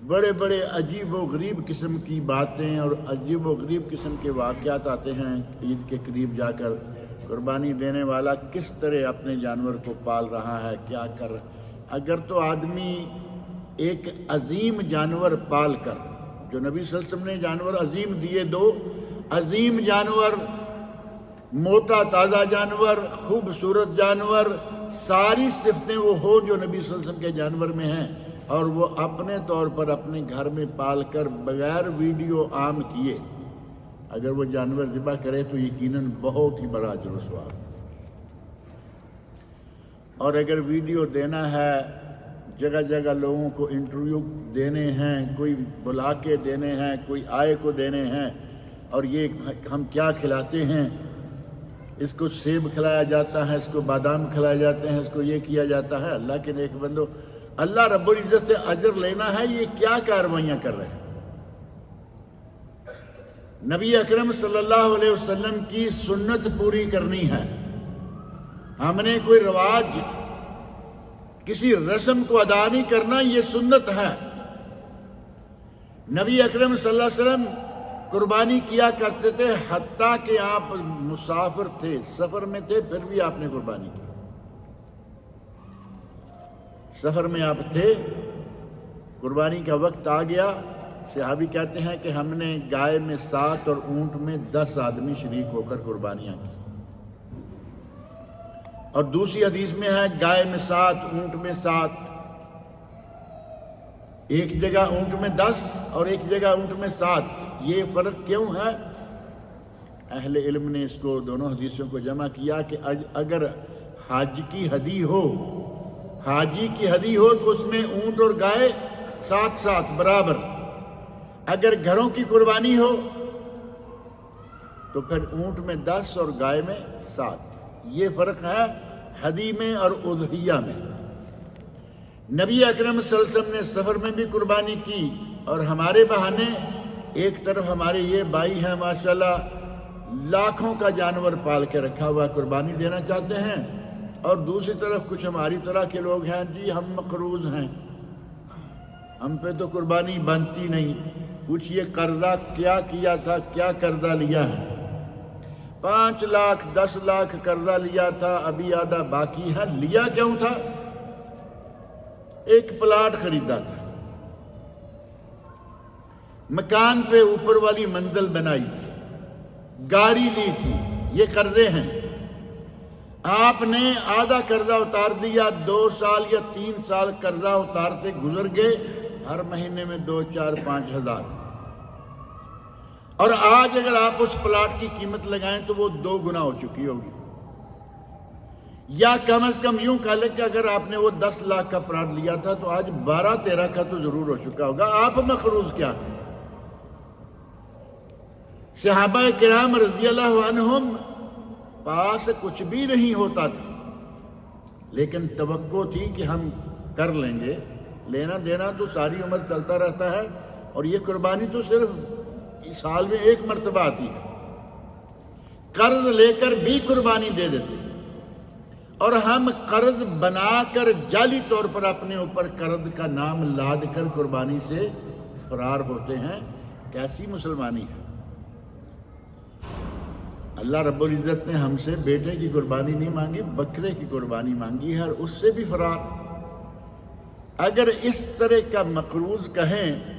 بڑے بڑے عجیب و غریب قسم کی باتیں اور عجیب و غریب قسم کے واقعات آتے ہیں۔ عید کے قریب جا کر قربانی دینے والا کس طرح اپنے جانور کو پال رہا ہے، کیا کر رہا ہے۔ اگر تو آدمی ایک عظیم جانور پال کر، جو نبی صلی اللہ علیہ وسلم نے جانور عظیم دیے، دو عظیم جانور، موٹا تازہ جانور، خوبصورت جانور، ساری صفتیں وہ ہو جو نبی صلی اللہ علیہ وسلم کے جانور میں ہیں، اور وہ اپنے طور پر اپنے گھر میں پال کر بغیر ویڈیو عام کیے اگر وہ جانور ذبح کرے تو یقیناً بہت ہی بڑا اجر و ثواب۔ اور اگر ویڈیو دینا ہے جگہ جگہ لوگوں کو انٹرویو دینے ہیں، کوئی بلا کے دینے ہیں، کوئی آئے کو دینے ہیں، اور یہ ہم کیا کھلاتے ہیں، اس کو سیب کھلایا جاتا ہے، اس کو بادام کھلائے جاتے ہیں، اس کو یہ کیا جاتا ہے۔ اللہ کے نیک بندو، اللہ رب العزت سے اجر لینا ہے، یہ کیا کاروائیاں کر رہے ہیں؟ نبی اکرم صلی اللہ علیہ وسلم کی سنت پوری کرنی ہے۔ ہم نے کوئی رواج، کسی رسم کو ادا نہیں کرنا، یہ سنت ہے۔ نبی اکرم صلی اللہ علیہ وسلم قربانی کیا کرتے تھے، حتیٰ کہ آپ مسافر تھے، سفر میں تھے، پھر بھی آپ نے قربانی کی۔ سفر میں آپ تھے، قربانی کا وقت آ گیا، صحابی کہتے ہیں کہ ہم نے گائے میں 7 اور اونٹ میں 10 آدمی شریک ہو کر قربانیاں کی، اور دوسری حدیث میں ہے گائے میں 7 اونٹ میں 7، ایک جگہ اونٹ میں 10 اور ایک جگہ اونٹ میں 7۔ یہ فرق کیوں ہے؟ اہل علم نے اس کو، دونوں حدیثوں کو جمع کیا کہ اگر حج کی ہدی ہو، حاجی کی ہدی ہو تو اس میں اونٹ اور گائے 7 برابر، اگر گھروں کی قربانی ہو تو پھر اونٹ میں 10 اور گائے میں 7۔ یہ فرق ہے ہدی میں اور اضحیہ میں۔ نبی اکرم صلی اللہ علیہ وسلم نے سفر میں بھی قربانی کی، اور ہمارے بہانے ایک طرف ہمارے یہ بھائی ہیں ماشاءاللہ لاکھوں کا جانور پال کے رکھا ہوا قربانی دینا چاہتے ہیں، اور دوسری طرف کچھ ہماری طرح کے لوگ ہیں، جی ہم مقروض ہیں، ہم پہ تو قربانی بنتی نہیں، پوچھئے قرضہ کیا کیا تھا، کیا قرضہ لیا ہے؟ 5 لاکھ 10 لاکھ قرضہ لیا تھا، ابھی آدھا باقی ہے۔ لیا کیوں تھا؟ ایک پلاٹ خریدا تھا، مکان پہ اوپر والی منزل بنائی تھی، گاڑی لی تھی، یہ قرضے ہیں۔ آپ نے آدھا قرضہ اتار دیا، 2 سال یا 3 سال قرضہ اتارتے گزر گئے، ہر مہینے میں 2 4 5 ہزار، اور آج اگر آپ اس پلاٹ کی قیمت لگائیں تو وہ 2 گنا ہو چکی ہوگی، یا کم از کم یوں کہہ لیں کہ اگر آپ نے وہ 10 لاکھ کا پلاٹ لیا تھا تو آج 12 13 کا تو ضرور ہو چکا ہوگا۔ آپ مقروض کیا ہیں؟ صحابہ کرام رضی اللہ عنہم پاس کچھ بھی نہیں ہوتا تھا، لیکن توقع تھی کہ ہم کر لیں گے، لینا دینا تو ساری عمر چلتا رہتا ہے، اور یہ قربانی تو صرف سال میں 1 مرتبہ آتی ہے۔ قرض لے کر بھی قربانی دے دیتے، اور ہم قرض بنا کر جعلی طور پر اپنے اوپر قرض کا نام لاد کر قربانی سے فرار ہوتے ہیں۔ کیسی مسلمانی ہے؟ اللہ رب العزت نے ہم سے بیٹے کی قربانی نہیں مانگی، بکرے کی قربانی مانگی ہے، اور اس سے بھی فرار۔ اگر اس طرح کا مقروض کہیں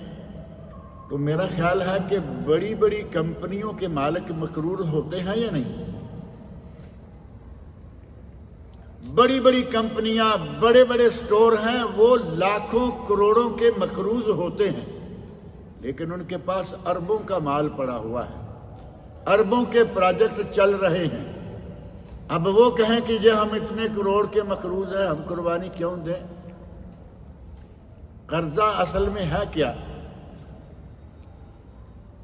تو میرا خیال ہے کہ بڑی بڑی کمپنیوں کے مالک مقروض ہوتے ہیں یا نہیں؟ بڑی بڑی کمپنیاں، بڑے بڑے سٹور ہیں، وہ لاکھوں کروڑوں کے مقروض ہوتے ہیں، لیکن ان کے پاس اربوں کا مال پڑا ہوا ہے، اربوں کے پروجیکٹ چل رہے ہیں۔ اب وہ کہیں کہ یہ ہم اتنے کروڑ کے مقروض ہیں، ہم قربانی کیوں دیں؟ قرضہ اصل میں ہے کیا؟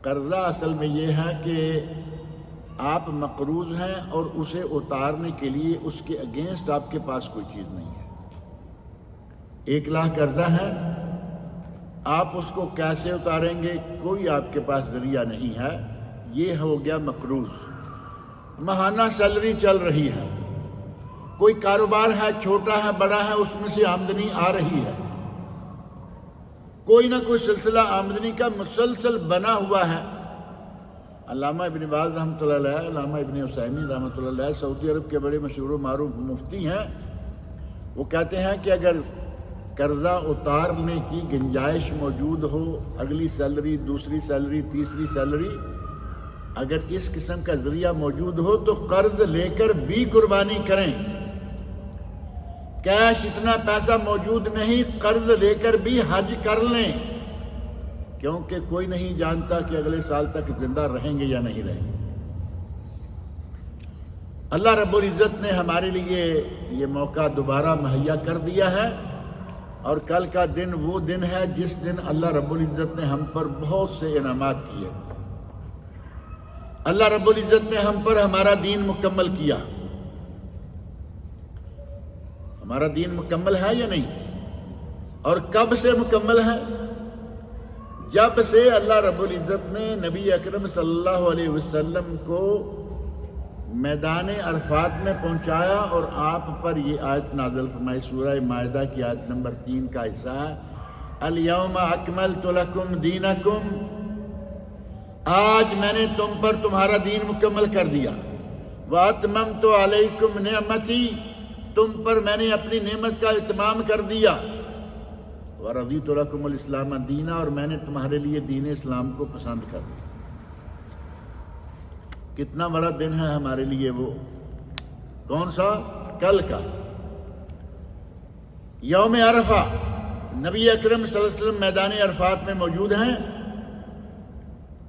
قرضہ اصل میں یہ ہے کہ آپ مقروض ہیں اور اسے اتارنے کے لیے اس کے اگینسٹ آپ کے پاس کوئی چیز نہیں ہے۔ 1 لاکھ قرضہ ہے، آپ اس کو کیسے اتاریں گے؟ کوئی آپ کے پاس ذریعہ نہیں ہے، یہ ہو گیا مقروض۔ ماہانہ سیلری چل رہی ہے، کوئی کاروبار ہے، چھوٹا ہے بڑا ہے، اس میں سے آمدنی آ رہی ہے، کوئی نہ کوئی سلسلہ آمدنی کا مسلسل بنا ہوا ہے۔ علامہ ابن باز رحمۃ اللہ علیہ، علامہ ابن عثیمین رحمۃ اللہ علیہ سعودی عرب کے بڑے مشہور و معروف مفتی ہیں، وہ کہتے ہیں کہ اگر قرضہ اتارنے کی گنجائش موجود ہو، اگلی سیلری، دوسری سیلری، تیسری سیلری، اگر اس قسم کا ذریعہ موجود ہو تو قرض لے کر بھی قربانی کریں۔ کیش اتنا پیسہ موجود نہیں، قرض لے کر بھی حج کر لیں، کیونکہ کوئی نہیں جانتا کہ اگلے سال تک زندہ رہیں گے یا نہیں رہیں گے۔ اللہ رب العزت نے ہمارے لیے یہ موقع دوبارہ مہیا کر دیا ہے، اور کل کا دن وہ دن ہے جس دن اللہ رب العزت نے ہم پر بہت سے انعامات کیے. اللہ رب العزت نے ہم پر ہمارا دین مکمل کیا. ہمارا دین مکمل ہے یا نہیں؟ اور کب سے مکمل ہے؟ جب سے اللہ رب العزت نے نبی اکرم صلی اللہ علیہ وسلم کو میدان عرفات میں پہنچایا اور آپ پر یہ آیت نازل فرمائی. سورہ مائدہ کی آیت نمبر 3 کا حصہ ہے. الیوم اکملت لکم دینکم، آج میں نے تم پر تمہارا دین مکمل کر دیا. واتممت علیکم نعمتی، تم پر میں نے اپنی نعمت کا اتمام کر دیا. ورضیت لکم الاسلام دینا، اور میں نے تمہارے لیے دین اسلام کو پسند کر دیا. کتنا بڑا دن ہے ہمارے لیے وہ. کون سا؟ کل کا یوم عرفہ. نبی اکرم صلی اللہ علیہ وسلم میدان عرفات میں موجود ہیں،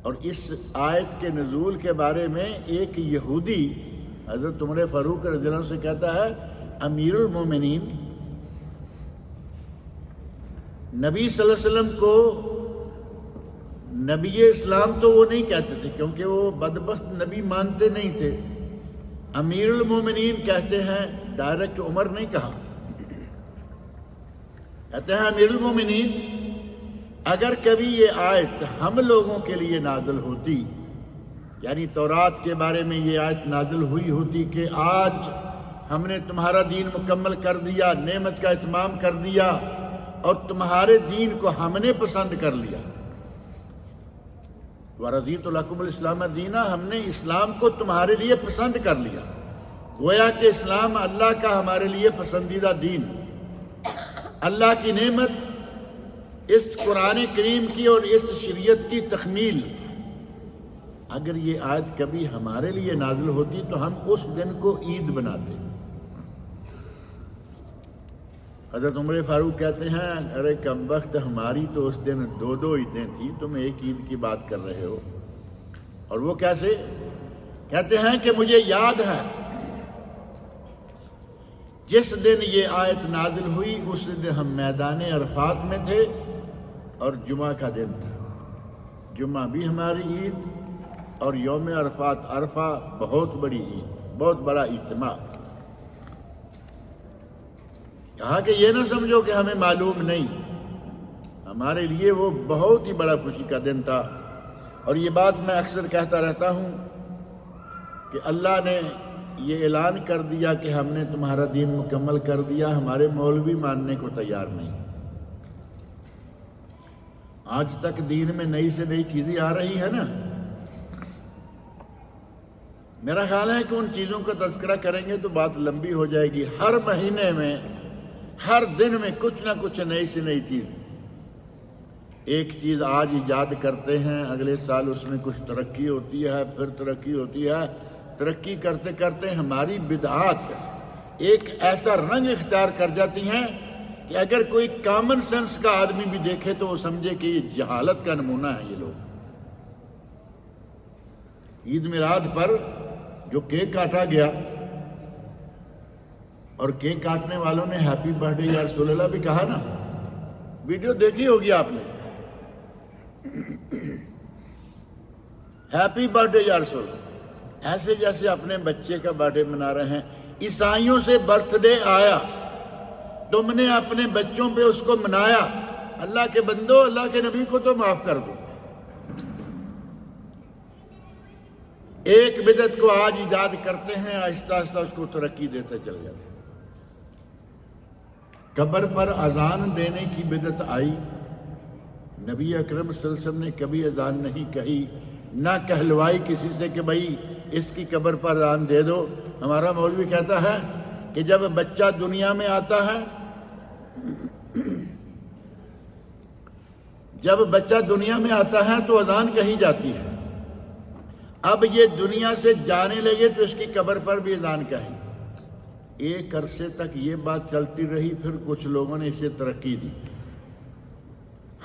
اور اس آیت کے نزول کے بارے میں ایک یہودی حضرت عمر فاروق رضی اللہ عنہ سے کہتا ہے، امیر المومنین نبی صلی اللہ علیہ وسلم کو نبی اسلام تو وہ نہیں کہتے تھے، کیونکہ وہ بدبخت نبی مانتے نہیں تھے. امیر المومنین کہتے ہیں، ڈائریکٹ عمر نہیں کہا. کہتے ہیں امیر المومنین، اگر کبھی یہ آیت ہم لوگوں کے لیے نازل ہوتی، یعنی تورات کے بارے میں یہ آیت نازل ہوئی ہوتی کہ آج ہم نے تمہارا دین مکمل کر دیا، نعمت کا اتمام کر دیا، اور تمہارے دین کو ہم نے پسند کر لیا. وَرَضِيتُ لَكُمُ الْإِسْلَامَ دِينًا، ہم نے اسلام کو تمہارے لیے پسند کر لیا. گویا کہ اسلام اللہ کا ہمارے لیے پسندیدہ دین، اللہ کی نعمت، اس قرآن کریم کی اور اس شریعت کی تکمیل. اگر یہ آیت کبھی ہمارے لیے نازل ہوتی تو ہم اس دن کو عید بناتے. حضرت عمر فاروق کہتے ہیں، ارے کم وقت، ہماری تو اس دن 2 عیدیں تھیں، تم ایک عید کی بات کر رہے ہو. اور وہ کیسے؟ کہتے ہیں کہ مجھے یاد ہے جس دن یہ آیت نازل ہوئی اس دن ہم میدان عرفات میں تھے، اور جمعہ کا دن تھا. جمعہ بھی ہماری عید، اور یوم عرفات، عرفہ بہت بڑی عید، بہت بڑا اجتماع. کہا کہ یہ نہ سمجھو کہ ہمیں معلوم نہیں، ہمارے لیے وہ بہت ہی بڑا خوشی کا دن تھا. اور یہ بات میں اکثر کہتا رہتا ہوں کہ اللہ نے یہ اعلان کر دیا کہ ہم نے تمہارا دین مکمل کر دیا، ہمارے مولوی ماننے کو تیار نہیں. آج تک دین میں نئی سے نئی چیزیں آ رہی ہیں نا. میرا خیال ہے کہ ان چیزوں کا تذکرہ کریں گے تو بات لمبی ہو جائے گی. ہر مہینے میں، ہر دن میں کچھ نہ کچھ نئی سے نئی چیز. ایک چیز آج ایجاد کرتے ہیں، اگلے سال اس میں کچھ ترقی ہوتی ہے، پھر ترقی ہوتی ہے. ترقی کرتے کرتے ہماری بدعات ایک ایسا رنگ اختیار کر جاتی ہیں کہ اگر کوئی کامن سینس کا آدمی بھی دیکھے تو وہ سمجھے کہ یہ جہالت کا نمونہ ہے. یہ لوگ عید میلاد پر جو کیک کاٹا گیا، اور کیک کاٹنے والوں نے ہیپی برتھ ڈے یا رسول اللہ بھی کہا نا، ویڈیو دیکھی ہوگی آپ نے. ہیپی برتھ ڈے یا رسول اللہ، ایسے جیسے اپنے بچے کا برتھ ڈے منا رہے ہیں. عیسائیوں سے برتھ ڈے آیا، تم نے اپنے بچوں پہ اس کو منایا. اللہ کے بندو، اللہ کے نبی کو تو معاف کر دو. ایک بدعت کو آج ایجاد کرتے ہیں، آہستہ آہستہ اس کو ترقی دیتے چلے جاتے ہیں. قبر پر اذان دینے کی بدعت آئی. نبی اکرم صلی اللہ علیہ وسلم نے کبھی اذان نہیں کہی، نہ کہلوائی کسی سے کہ بھائی اس کی قبر پر اذان دے دو. ہمارا مولوی کہتا ہے کہ جب بچہ دنیا میں آتا ہے، جب بچہ دنیا میں آتا ہے تو اذان کہی جاتی ہے. اب یہ دنیا سے جانے لگے تو اس کی قبر پر بھی اذان کہیں. ایک عرصے تک یہ بات چلتی رہی، پھر کچھ لوگوں نے اسے ترقی دی.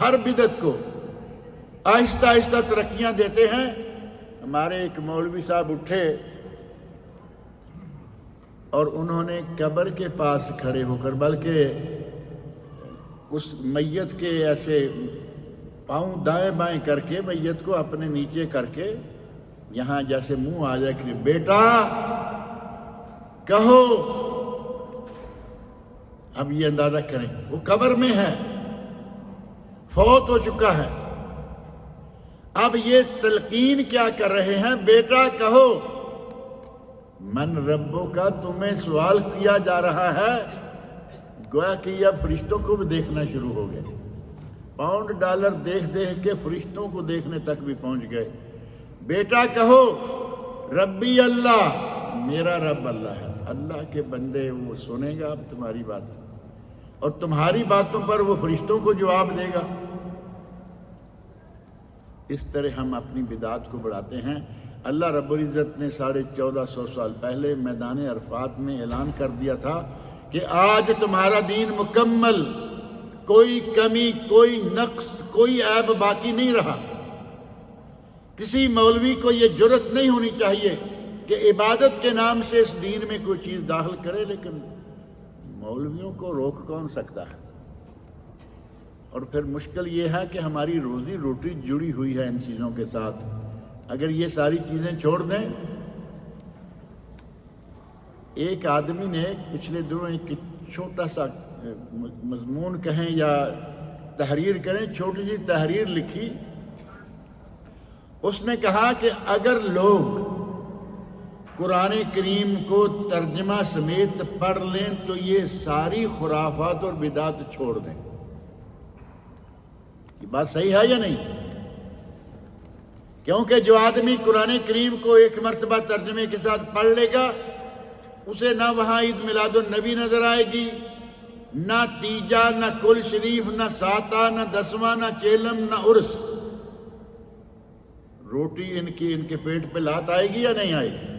ہر بدعت کو آہستہ آہستہ ترقیاں دیتے ہیں. ہمارے ایک مولوی صاحب اٹھے اور انہوں نے قبر کے پاس کھڑے ہو کر، بلکہ اس میت کے ایسے پاؤں دائیں بائیں کر کے میت کو اپنے نیچے کر کے یہاں جیسے منہ آ جائے کہ بیٹا کہو. اب یہ اندازہ کریں وہ قبر میں ہے، فوت ہو چکا ہے. اب یہ تلقین کیا کر رہے ہیں؟ بیٹا کہو من ربو کا، تمہیں سوال کیا جا رہا ہے. گویا کہ یہ فرشتوں کو بھی دیکھنا شروع ہو گئے، پاؤنڈ ڈالر دیکھ دیکھ کے فرشتوں کو دیکھنے تک بھی پہنچ گئے. بیٹا کہو ربی اللہ، میرا رب اللہ ہے. اللہ کے بندے وہ سنے گا اب تمہاری بات، اور تمہاری باتوں پر وہ فرشتوں کو جواب دے گا. اس طرح ہم اپنی بدعات کو بڑھاتے ہیں. اللہ رب العزت نے 1450 سال پہلے میدان عرفات میں اعلان کر دیا تھا کہ آج تمہارا دین مکمل، کوئی کمی، کوئی نقص، کوئی عیب باقی نہیں رہا. کسی مولوی کو یہ جرت نہیں ہونی چاہیے کہ عبادت کے نام سے اس دین میں کوئی چیز داخل کرے، لیکن مولویوں کو روک کون سکتا ہے؟ اور پھر مشکل یہ ہے کہ ہماری روزی روٹی جڑی ہوئی ہے ان چیزوں کے ساتھ. اگر یہ ساری چیزیں چھوڑ دیں. ایک آدمی نے پچھلے دنوں ایک چھوٹا سا مضمون کہیں یا تحریر کریں، چھوٹی سی تحریر لکھی. اس نے کہا کہ اگر لوگ قرآن کریم کو ترجمہ سمیت پڑھ لیں تو یہ ساری خرافات اور بدعات چھوڑ دیں. یہ بات صحیح ہے یا نہیں؟ کیونکہ جو آدمی قرآن کریم کو ایک مرتبہ ترجمے کے ساتھ پڑھ لے گا، اسے نہ وہاں عید میلاد النبی نظر آئے گی، نہ تیجا، نہ کل شریف، نہ ساتہ، نہ دسواں، نہ چیلم، نہ عرس. روٹی ان کے پیٹ پہ لات آئے گی یا نہیں آئے گی؟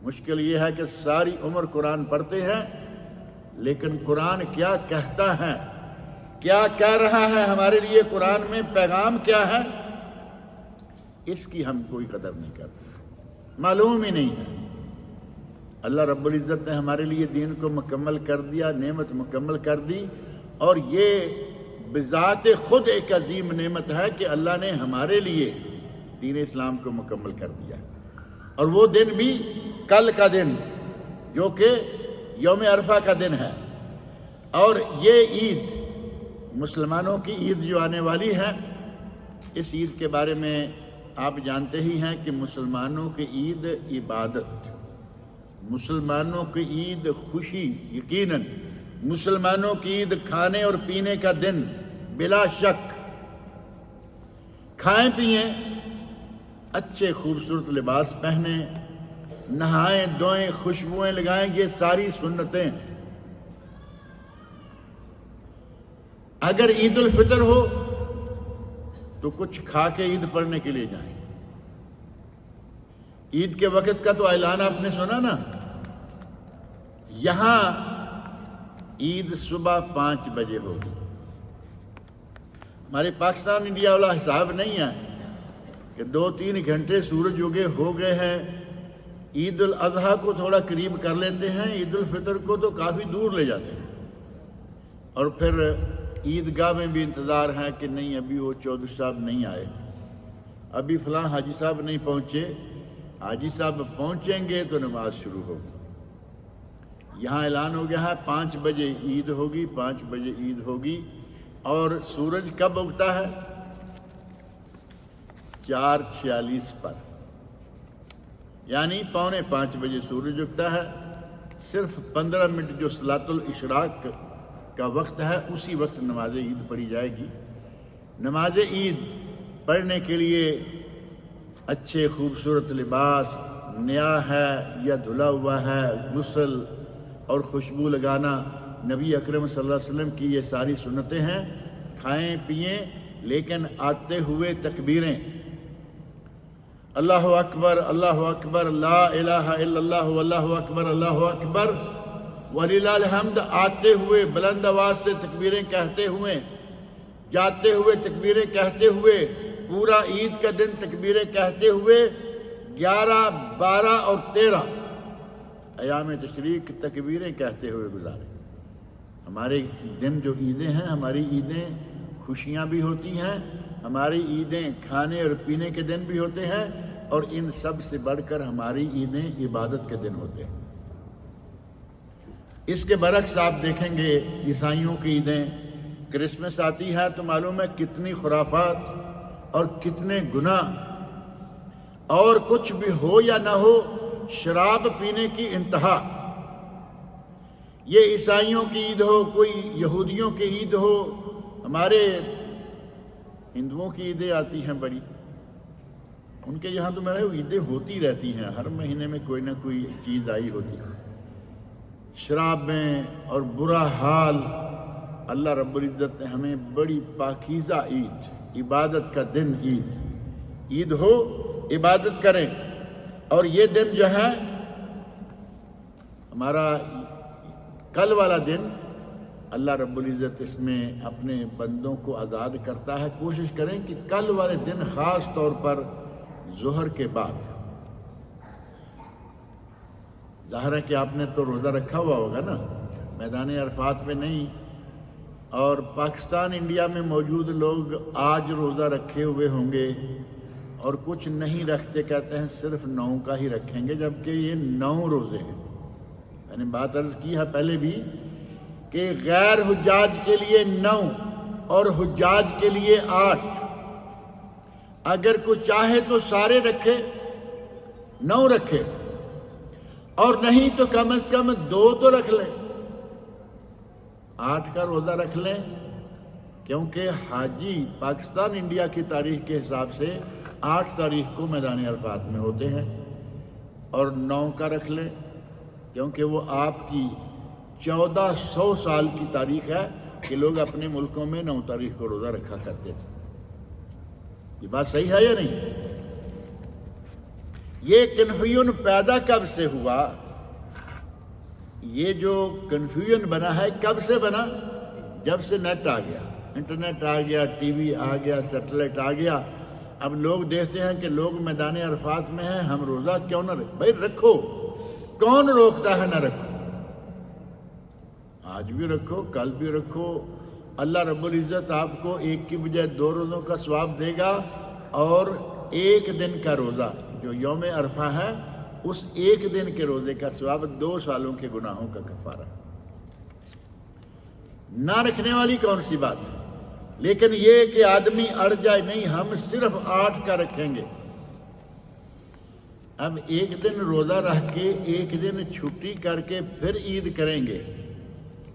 مشکل یہ ہے کہ ساری عمر قرآن پڑھتے ہیں، لیکن قرآن کیا کہتا ہے، کیا کہہ رہا ہے ہمارے لیے، قرآن میں پیغام کیا ہے، اس کی ہم کوئی قدر نہیں کرتے، معلوم ہی نہیں ہے. اللہ رب العزت نے ہمارے لیے دین کو مکمل کر دیا، نعمت مکمل کر دی، اور یہ بذات خود ایک عظیم نعمت ہے کہ اللہ نے ہمارے لیے دین اسلام کو مکمل کر دیا. اور وہ دن بھی کل کا دن جو کہ یوم عرفہ کا دن ہے. اور یہ عید مسلمانوں کی عید جو آنے والی ہے، اس عید کے بارے میں آپ جانتے ہی ہیں کہ مسلمانوں کی عید عبادت، مسلمانوں کی عید خوشی، یقیناً مسلمانوں کی عید کھانے اور پینے کا دن، بلا شک. کھائیں پئیں، اچھے خوبصورت لباس پہنیں، نہائیں دھوئیں، خوشبوئیں لگائیں، یہ ساری سنتیں. اگر عید الفطر ہو تو کچھ کھا کے عید پڑھنے کے لیے جائیں. عید کے وقت کا تو اعلان آپ نے سنا نا. یہاں عید صبح 5 بجے ہوگی. ہمارے پاکستان انڈیا والا حساب نہیں ہے کہ 2-3 گھنٹے سورج اگے ہو گئے ہیں. عید الاضحیٰ کو تھوڑا قریب کر لیتے ہیں، عید الفطر کو تو کافی دور لے جاتے ہیں. اور پھر عیدگاہ میں بھی انتظار ہے کہ نہیں ابھی وہ چودھری صاحب نہیں آئے، ابھی فلاں حاجی صاحب نہیں پہنچے. حاجی صاحب پہنچیں گے تو نماز شروع ہوگی. یہاں اعلان ہو گیا ہے 5 بجے عید ہوگی، 5 بجے عید ہوگی. اور سورج کب اگتا ہے؟ 4:46 پر، یعنی 4:45 بجے سورج اگتا ہے. صرف 15 منٹ جو صلاۃ الاشراق کا وقت ہے، اسی وقت نماز عید پڑھی جائے گی. نماز عید پڑھنے کے لیے اچھے خوبصورت لباس، نیا ہے یا دھلا ہوا ہے، غسل اور خوشبو لگانا، نبی اکرم صلی اللہ علیہ وسلم کی یہ ساری سنتیں ہیں. کھائیں پئیں، لیکن آتے ہوئے تکبیریں، اللہ اکبر، اللہ اکبر، لا الہ الا اللہ، واللہ اکبر، اللہ اکبر وللہ الحمد، آتے ہوئے بلند آواز سے تکبیریں کہتے ہوئے، جاتے ہوئے تکبیریں کہتے ہوئے، پورا عید کا دن تکبیریں کہتے ہوئے 11، 12 اور 13 ایام تشریق تکبیریں کہتے ہوئے گزاریں. ہمارے دن جو عیدیں ہیں، ہماری عیدیں خوشیاں بھی ہوتی ہیں، ہماری عیدیں کھانے اور پینے کے دن بھی ہوتے ہیں، اور ان سب سے بڑھ کر ہماری عیدیں عبادت کے دن ہوتے ہیں۔ اس کے برعکس آپ دیکھیں گے عیسائیوں کی عیدیں، کرسمس آتی ہے تو معلوم ہے کتنی خرافات اور کتنے گناہ، اور کچھ بھی ہو یا نہ ہو شراب پینے کی انتہا۔ یہ عیسائیوں کی عید ہو، کوئی یہودیوں کی عید ہو، ہمارے ہندوؤں کی عیدیں آتی ہیں بڑی، ان کے یہاں تو میرے عیدیں ہوتی رہتی ہیں، ہر مہینے میں کوئی نہ کوئی چیز آئی ہوتی ہے، شراب میں اور برا حال۔ اللہ رب العزت نے ہمیں بڑی پاکیزہ عید، عبادت کا دن عید ہو، عبادت کریں۔ اور یہ دن جو ہے ہمارا کل والا دن، اللہ رب العزت اس میں اپنے بندوں کو آزاد کرتا ہے۔ کوشش کریں کہ کل والے دن خاص طور پر ظہر کے بعد، ظاہر ہے کہ آپ نے تو روزہ رکھا ہوا ہوگا نا، میدان عرفات میں نہیں، اور پاکستان انڈیا میں موجود لوگ آج روزہ رکھے ہوئے ہوں گے، اور کچھ نہیں رکھتے، کہتے ہیں صرف 9 کا ہی رکھیں گے، جبکہ یہ 9 روزے ہیں۔ میں نے بات عرض کی ہے پہلے بھی کہ غیر حجاج کے لیے 9 اور حجاج کے لیے 8۔ اگر کوئی چاہے تو سارے رکھے، 9 رکھے، اور نہیں تو کم از کم 2 تو رکھ لیں، 8 کا روزہ رکھ لیں، کیونکہ حاجی پاکستان انڈیا کی تاریخ کے حساب سے 8 تاریخ کو میدان عرفات میں ہوتے ہیں، اور 9 کا رکھ لیں، کیونکہ وہ آپ کی 1400 سال کی تاریخ ہے کہ لوگ اپنے ملکوں میں 9 تاریخ کو روزہ رکھا کرتے تھے۔ یہ بات صحیح ہے یا نہیں؟ یہ کنفیوژن پیدا کب سے ہوا؟ یہ جو کنفیوژن بنا ہے کب سے بنا؟ جب سے نیٹ آ گیا، انٹرنیٹ آ گیا، ٹی وی آ گیا، سیٹلائٹ آ گیا۔ اب لوگ دیکھتے ہیں کہ لوگ میدان عرفات میں ہیں، ہم روزہ کیوں نہ رکھیں؟ بھائی رکھو، کون روکتا ہے نہ رکھو؟ آج بھی رکھو، کل بھی رکھو، اللہ رب العزت آپ کو 1 کی بجائے 2 روزوں کا ثواب دے گا، اور 1 دن کا روزہ جو یوم عرفہ ہے، اس 1 دن کے روزے کا ثواب 2 سالوں کے گناہوں کا کفارہ۔ نہ رکھنے والی کون سی بات ہے؟ لیکن یہ کہ آدمی اڑ جائے، نہیں ہم صرف 8 کا رکھیں گے۔ اب 1 دن روزہ رکھ کے 1 دن چھٹی کر کے پھر عید کریں گے،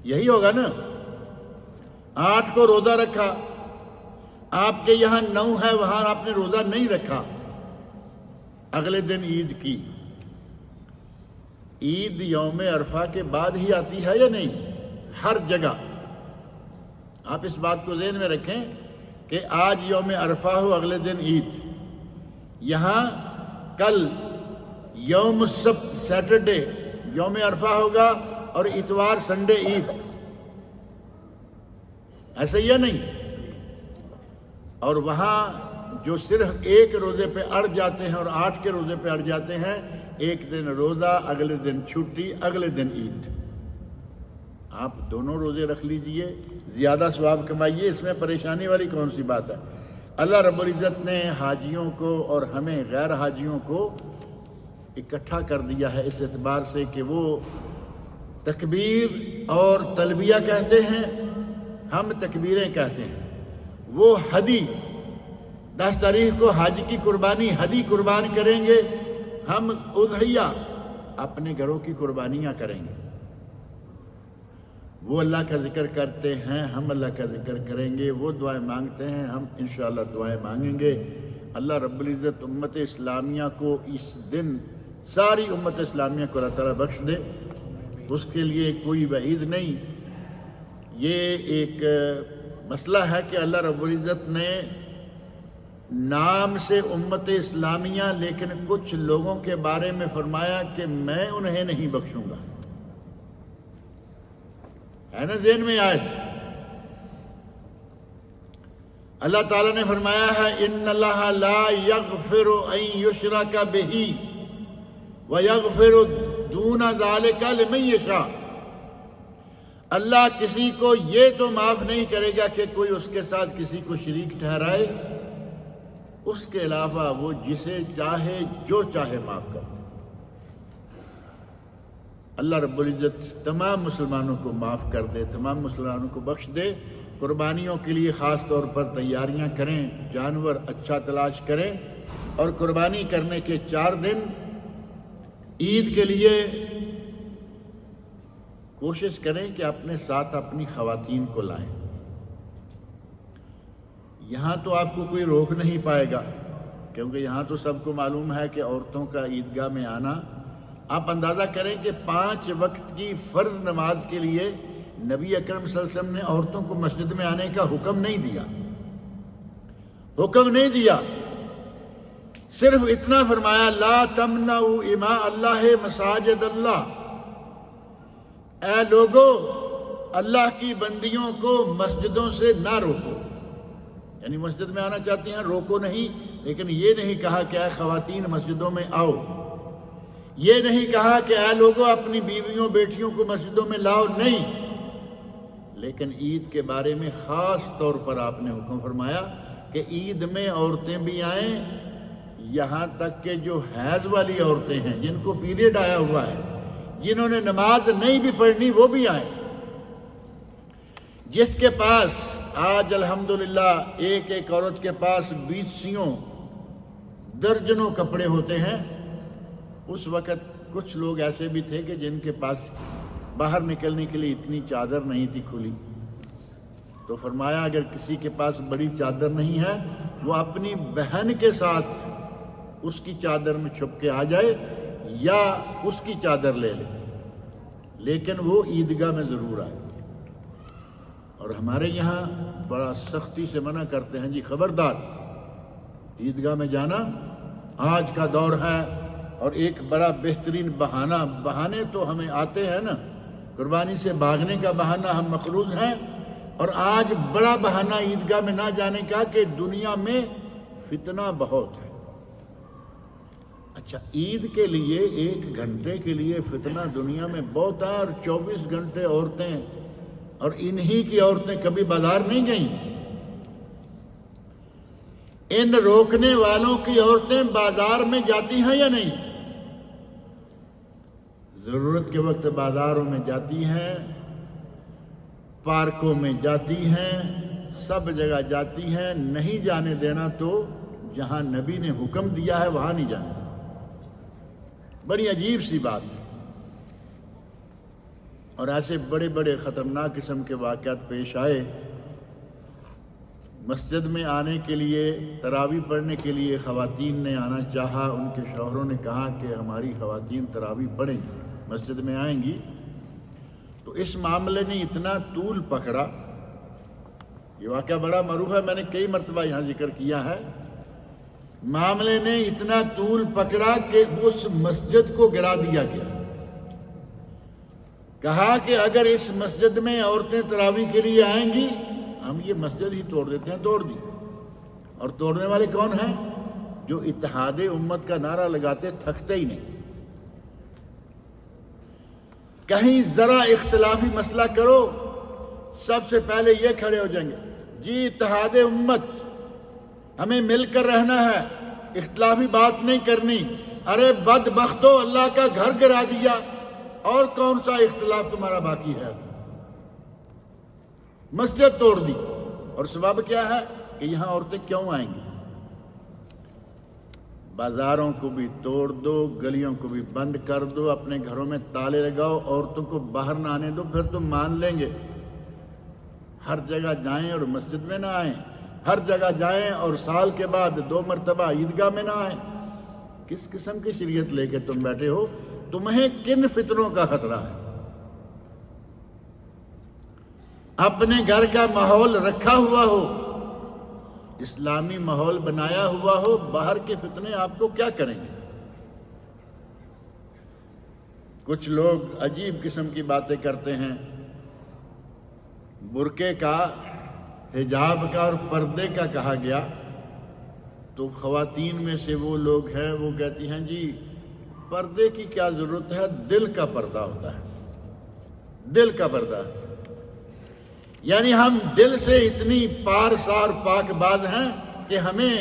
یہی ہوگا نا؟ 8 کو روزہ رکھا، آپ کے یہاں 9 ہے، وہاں آپ نے روزہ نہیں رکھا، اگلے دن عید کی۔ عید یوم عرفہ کے بعد ہی آتی ہے یا نہیں؟ ہر جگہ آپ اس بات کو ذہن میں رکھیں کہ آج یوم عرفہ ہو، اگلے دن عید۔ یہاں کل یوم السبت سیٹرڈے یوم عرفہ ہوگا، اور اتوار سنڈے عید، ایسا ہی یا نہیں؟ اور وہاں جو صرف 1 روزے پہ اڑ جاتے ہیں اور 8 کے روزے پہ اڑ جاتے ہیں، 1 دن روزہ، اگلے دن چھٹی، اگلے دن عید۔ آپ دونوں روزے رکھ لیجئے، زیادہ ثواب کمائیے، اس میں پریشانی والی کون سی بات ہے؟ اللہ رب العزت نے حاجیوں کو اور ہمیں غیر حاجیوں کو اکٹھا کر دیا ہے اس اعتبار سے کہ وہ تکبیر اور تلبیہ کہتے ہیں، ہم تکبیریں کہتے ہیں۔ وہ ہدی 10 تاریخ کو حج کی قربانی ہدی قربان کریں گے، ہم اضحیہ اپنے گھروں کی قربانیاں کریں گے۔ وہ اللہ کا ذکر کرتے ہیں، ہم اللہ کا ذکر کریں گے، وہ دعائیں مانگتے ہیں، ہم انشاءاللہ دعائیں مانگیں گے۔ اللہ رب العزت امت اسلامیہ کو اس دن، ساری امت اسلامیہ کو اللہ تعالیٰ بخش دے، اس کے لیے کوئی وعید نہیں۔ یہ ایک مسئلہ ہے کہ اللہ رب العزت نے نام سے امت اسلامیہ، لیکن کچھ لوگوں کے بارے میں فرمایا کہ میں انہیں نہیں بخشوں گا، ہے نا ذہن میں آیت؟ اللہ تعالیٰ نے فرمایا ہے ان اللہ لا یغفر ان یشرک بہ ویغفر دون ذلک لمن یشاء۔ اللہ کسی کو یہ تو معاف نہیں کرے گا کہ کوئی اس کے ساتھ کسی کو شریک ٹھہرائے، اس کے علاوہ وہ جسے چاہے جو چاہے معاف کر دے۔ اللہ رب العزت تمام مسلمانوں کو معاف کر دے، تمام مسلمانوں کو بخش دے۔ قربانیوں کے لیے خاص طور پر تیاریاں کریں، جانور اچھا تلاش کریں، اور قربانی کرنے کے 4 دن عید کے لیے کوشش کریں کہ اپنے ساتھ اپنی خواتین کو لائیں۔ یہاں تو آپ کو کوئی روک نہیں پائے گا، کیونکہ یہاں تو سب کو معلوم ہے کہ عورتوں کا عیدگاہ میں آنا، آپ اندازہ کریں کہ 5 وقت کی فرض نماز کے لیے نبی اکرم صلی اللہ علیہ وسلم نے عورتوں کو مسجد میں آنے کا حکم نہیں دیا، صرف اتنا فرمایا لا تمنعوا اماء اللہ مساجد اللہ، اے لوگو اللہ کی بندیوں کو مسجدوں سے نہ روکو، یعنی مسجد میں آنا چاہتی ہیں روکو نہیں، لیکن یہ نہیں کہا کہ اے خواتین مسجدوں میں آؤ، یہ نہیں کہا کہ اے لوگو اپنی بیویوں بیٹیوں کو مسجدوں میں لاؤ، نہیں، لیکن عید کے بارے میں خاص طور پر آپ نے حکم فرمایا کہ عید میں عورتیں بھی آئیں، یہاں تک کہ جو حیض والی عورتیں ہیں، جن کو پیریڈ آیا ہوا ہے، جنہوں نے نماز نہیں بھی پڑھنی، وہ بھی آئیں۔ جس کے پاس آج الحمدللہ ایک عورت کے پاس 20 درجنوں کپڑے ہوتے ہیں، اس وقت کچھ لوگ ایسے بھی تھے کہ جن کے پاس باہر نکلنے کے لیے اتنی چادر نہیں تھی کھلی، تو فرمایا اگر کسی کے پاس بڑی چادر نہیں ہے وہ اپنی بہن کے ساتھ اس کی چادر میں چھپ کے آ جائے یا اس کی چادر لے لے، لیکن وہ عیدگاہ میں ضرور آئے۔ اور ہمارے یہاں بڑا سختی سے منع کرتے ہیں، جی خبردار عیدگاہ میں جانا آج کا دور ہے، اور ایک بڑا بہترین بہانے تو ہمیں آتے ہیں نا، قربانی سے بھاگنے کا بہانہ ہم مقروض ہیں، اور آج بڑا بہانہ عیدگاہ میں نہ جانے کا کہ دنیا میں فتنہ بہت ہے۔ اچھا، عید کے لیے 1 گھنٹے کے لیے فتنہ دنیا میں بہت ہے، اور 24 گھنٹے عورتیں، اور انہی کی عورتیں کبھی بازار نہیں گئیں؟ ان روکنے والوں کی عورتیں بازار میں جاتی ہیں یا نہیں؟ ضرورت کے وقت بازاروں میں جاتی ہیں، پارکوں میں جاتی ہیں، سب جگہ جاتی ہیں۔ نہیں جانے دینا تو جہاں نبی نے حکم دیا ہے وہاں نہیں جانے دینا، بڑی عجیب سی بات ہے۔ اور ایسے بڑے بڑے خطرناک قسم کے واقعات پیش آئے۔ مسجد میں آنے کے لیے، تراویح پڑھنے کے لیے خواتین نے آنا چاہا، ان کے شوہروں نے کہا کہ ہماری خواتین تراویح پڑھیں گی، مسجد میں آئیں گی، تو اس معاملے نے اتنا طول پکڑا، یہ واقعہ بڑا معروف ہے، میں نے کئی مرتبہ یہاں ذکر کیا ہے، معاملے نے اتنا طول پکڑا کہ اس مسجد کو گرا دیا گیا۔ کہا کہ اگر اس مسجد میں عورتیں تراویح کے لیے آئیں گی ہم یہ مسجد ہی توڑ دیتے ہیں، توڑ دی۔ اور توڑنے والے کون ہیں؟ جو اتحاد امت کا نعرہ لگاتے تھکتے ہی نہیں۔ کہیں ذرا اختلافی مسئلہ کرو سب سے پہلے یہ کھڑے ہو جائیں گے، جی اتحاد امت، ہمیں مل کر رہنا ہے، اختلافی بات نہیں کرنی۔ ارے بدبختو، اللہ کا گھر گرا دیا، اور کون سا اختلاف تمہارا باقی ہے؟ مسجد توڑ دی، اور سبب کیا ہے کہ یہاں عورتیں کیوں آئیں گی؟ بازاروں کو بھی توڑ دو، گلیوں کو بھی بند کر دو، اپنے گھروں میں تالے لگاؤ، عورتوں کو باہر نہ آنے دو، پھر تم مان لیں گے۔ ہر جگہ جائیں اور مسجد میں نہ آئیں، ہر جگہ جائیں اور سال کے بعد 2 مرتبہ عیدگاہ میں نہ آئیں۔ کس قسم کی شریعت لے کے تم بیٹھے ہو؟ تمہیں کن فتنوں کا خطرہ ہے؟ اپنے گھر کا ماحول رکھا ہوا ہو، اسلامی ماحول بنایا ہوا ہو، باہر کے فتنے آپ کو کیا کریں گے؟ کچھ لوگ عجیب قسم کی باتیں کرتے ہیں، برقعے کا، حجاب کا اور پردے کا کہا گیا، تو خواتین میں سے وہ لوگ ہیں وہ کہتی ہیں جی پردے کی کیا ضرورت ہے، دل کا پردہ ہوتا ہے، دل کا پردہ ہے۔ یعنی ہم دل سے اتنی پارسار پاک باز ہیں کہ ہمیں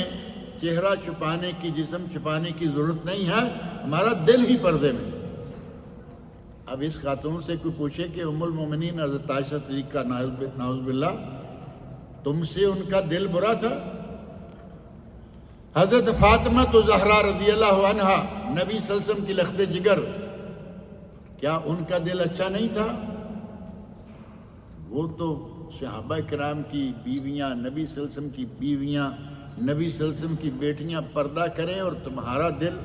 چہرہ چھپانے کی، جسم چھپانے کی ضرورت نہیں ہے، ہمارا دل ہی پردے میں۔ اب اس خاتون سے کوئی پوچھے کہ ام المومنین حضرت عائشہ صدیقہ نعوذ باللہ، تم سے ان کا دل برا تھا؟ حضرت فاطمہ تو زہرا رضی اللہ عنہا، نبی صلی اللہ علیہ وسلم کی لخت جگر، کیا ان کا دل اچھا نہیں تھا؟ وہ تو صحابہ کرام کی بیویاں، نبی صلی اللہ علیہ وسلم کی بیویاں، نبی صلی اللہ علیہ وسلم کی بیٹیاں پردہ کریں اور تمہارا دل؟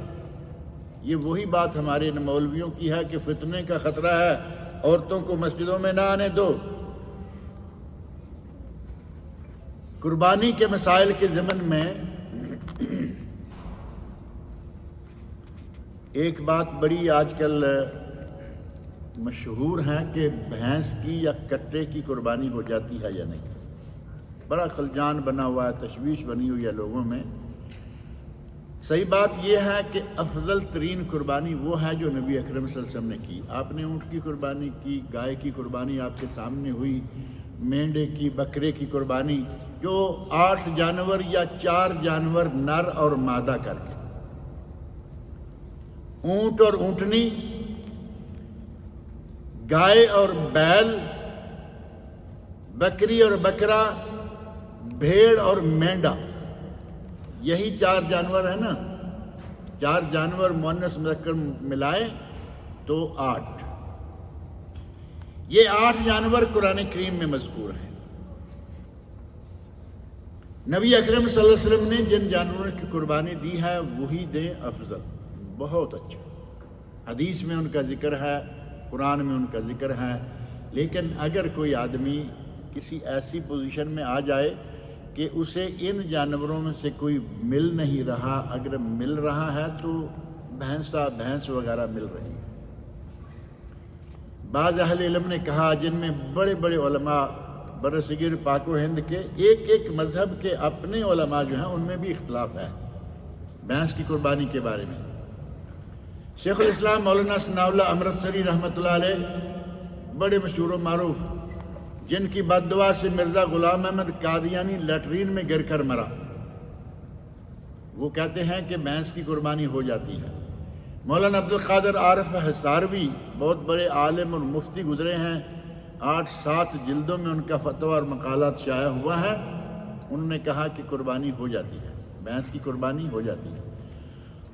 یہ وہی بات ہمارے مولویوں کی ہے کہ فتنے کا خطرہ ہے، عورتوں کو مسجدوں میں نہ آنے دو۔ قربانی کے مسائل کے ضمن میں ایک بات بڑی آج کل مشہور ہے کہ بھینس کی یا کٹے کی قربانی ہو جاتی ہے یا نہیں۔ بڑا خلجان بنا ہوا ہے، تشویش بنی ہوئی ہے لوگوں میں۔ صحیح بات یہ ہے کہ افضل ترین قربانی وہ ہے جو نبی اکرم صلی اللہ علیہ وسلم نے کی۔ آپ نے اونٹ کی قربانی کی، گائے کی قربانی آپ کے سامنے ہوئی، مینڈے کی، بکرے کی قربانی، جو 8 جانور یا 4 جانور نر اور مادہ کر کے، اونٹ اور اونٹنی، گائے اور بیل، بکری اور بکرا، بھیڑ اور مینڈا، یہی 4 جانور ہیں نا۔ 4 جانور مؤنث مذکر ملائے تو 8۔ یہ 8 جانور قرآن کریم میں مذکور ہیں۔ نبی اکرم صلی اللہ علیہ وسلم نے جن جانوروں کی قربانی دی ہے وہی دیں افضل، بہت اچھا۔ حدیث میں ان کا ذکر ہے، قرآن میں ان کا ذکر ہے، لیکن اگر کوئی آدمی کسی ایسی پوزیشن میں آ جائے کہ اسے ان جانوروں میں سے کوئی مل نہیں رہا، اگر مل رہا ہے تو بھینس وغیرہ مل رہی ہے۔ بعض اہل علم نے کہا، جن میں بڑے بڑے علماء برصغیر پاک و ہند کے، ایک مذہب کے اپنے علماء جو ہیں ان میں بھی اختلاف ہے بھینس کی قربانی کے بارے میں۔ شیخ الاسلام مولانا ثناء اللہ امرتسری رحمۃ اللہ علیہ، بڑے مشہور و معروف، جن کی بد دعا سے مرزا غلام احمد قادیانی لیٹرین میں گر کر مرا، وہ کہتے ہیں کہ بھینس کی قربانی ہو جاتی ہے۔ مولانا عبدالقادر عارف حصاروی، بہت بڑے عالم اور مفتی گزرے ہیں، 8-7 جلدوں میں ان کا فتویٰ اور مقالات شائع ہوا ہے، انہوں نے کہا کہ قربانی ہو جاتی ہے، بھینس کی قربانی ہو جاتی ہے۔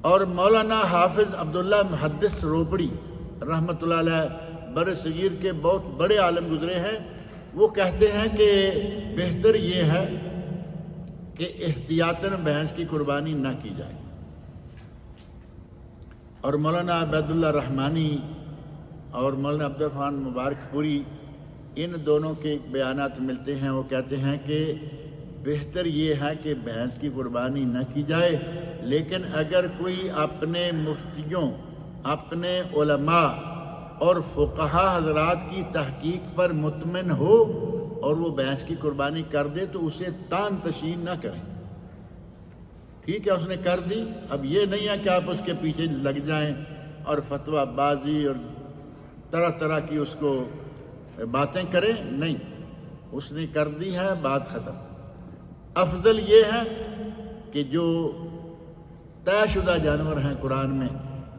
اور مولانا حافظ عبداللہ محدث روپڑی رحمۃ اللہ علیہ، بر صغیر کے بہت بڑے عالم گزرے ہیں، وہ کہتے ہیں کہ بہتر یہ ہے کہ احتیاطاً بھینس کی قربانی نہ کی جائے۔ اور مولانا عبید اللہ رحمانی اور مولانا عبدالرحمن مبارک پوری، ان دونوں کے بیانات ملتے ہیں، وہ کہتے ہیں کہ بہتر یہ ہے کہ بھینس کی قربانی نہ کی جائے، لیکن اگر کوئی اپنے مفتیوں، اپنے علماء اور فقہا حضرات کی تحقیق پر مطمئن ہو اور وہ بھینس کی قربانی کر دے تو اسے تان تشین نہ کریں۔ ٹھیک ہے، اس نے کر دی، اب یہ نہیں ہے کہ آپ اس کے پیچھے لگ جائیں اور فتویٰ بازی اور طرح طرح کی اس کو باتیں کریں، نہیں، اس نے کر دی ہے، بات ختم۔ افضل یہ ہے کہ جو طے شدہ جانور ہیں، قرآن میں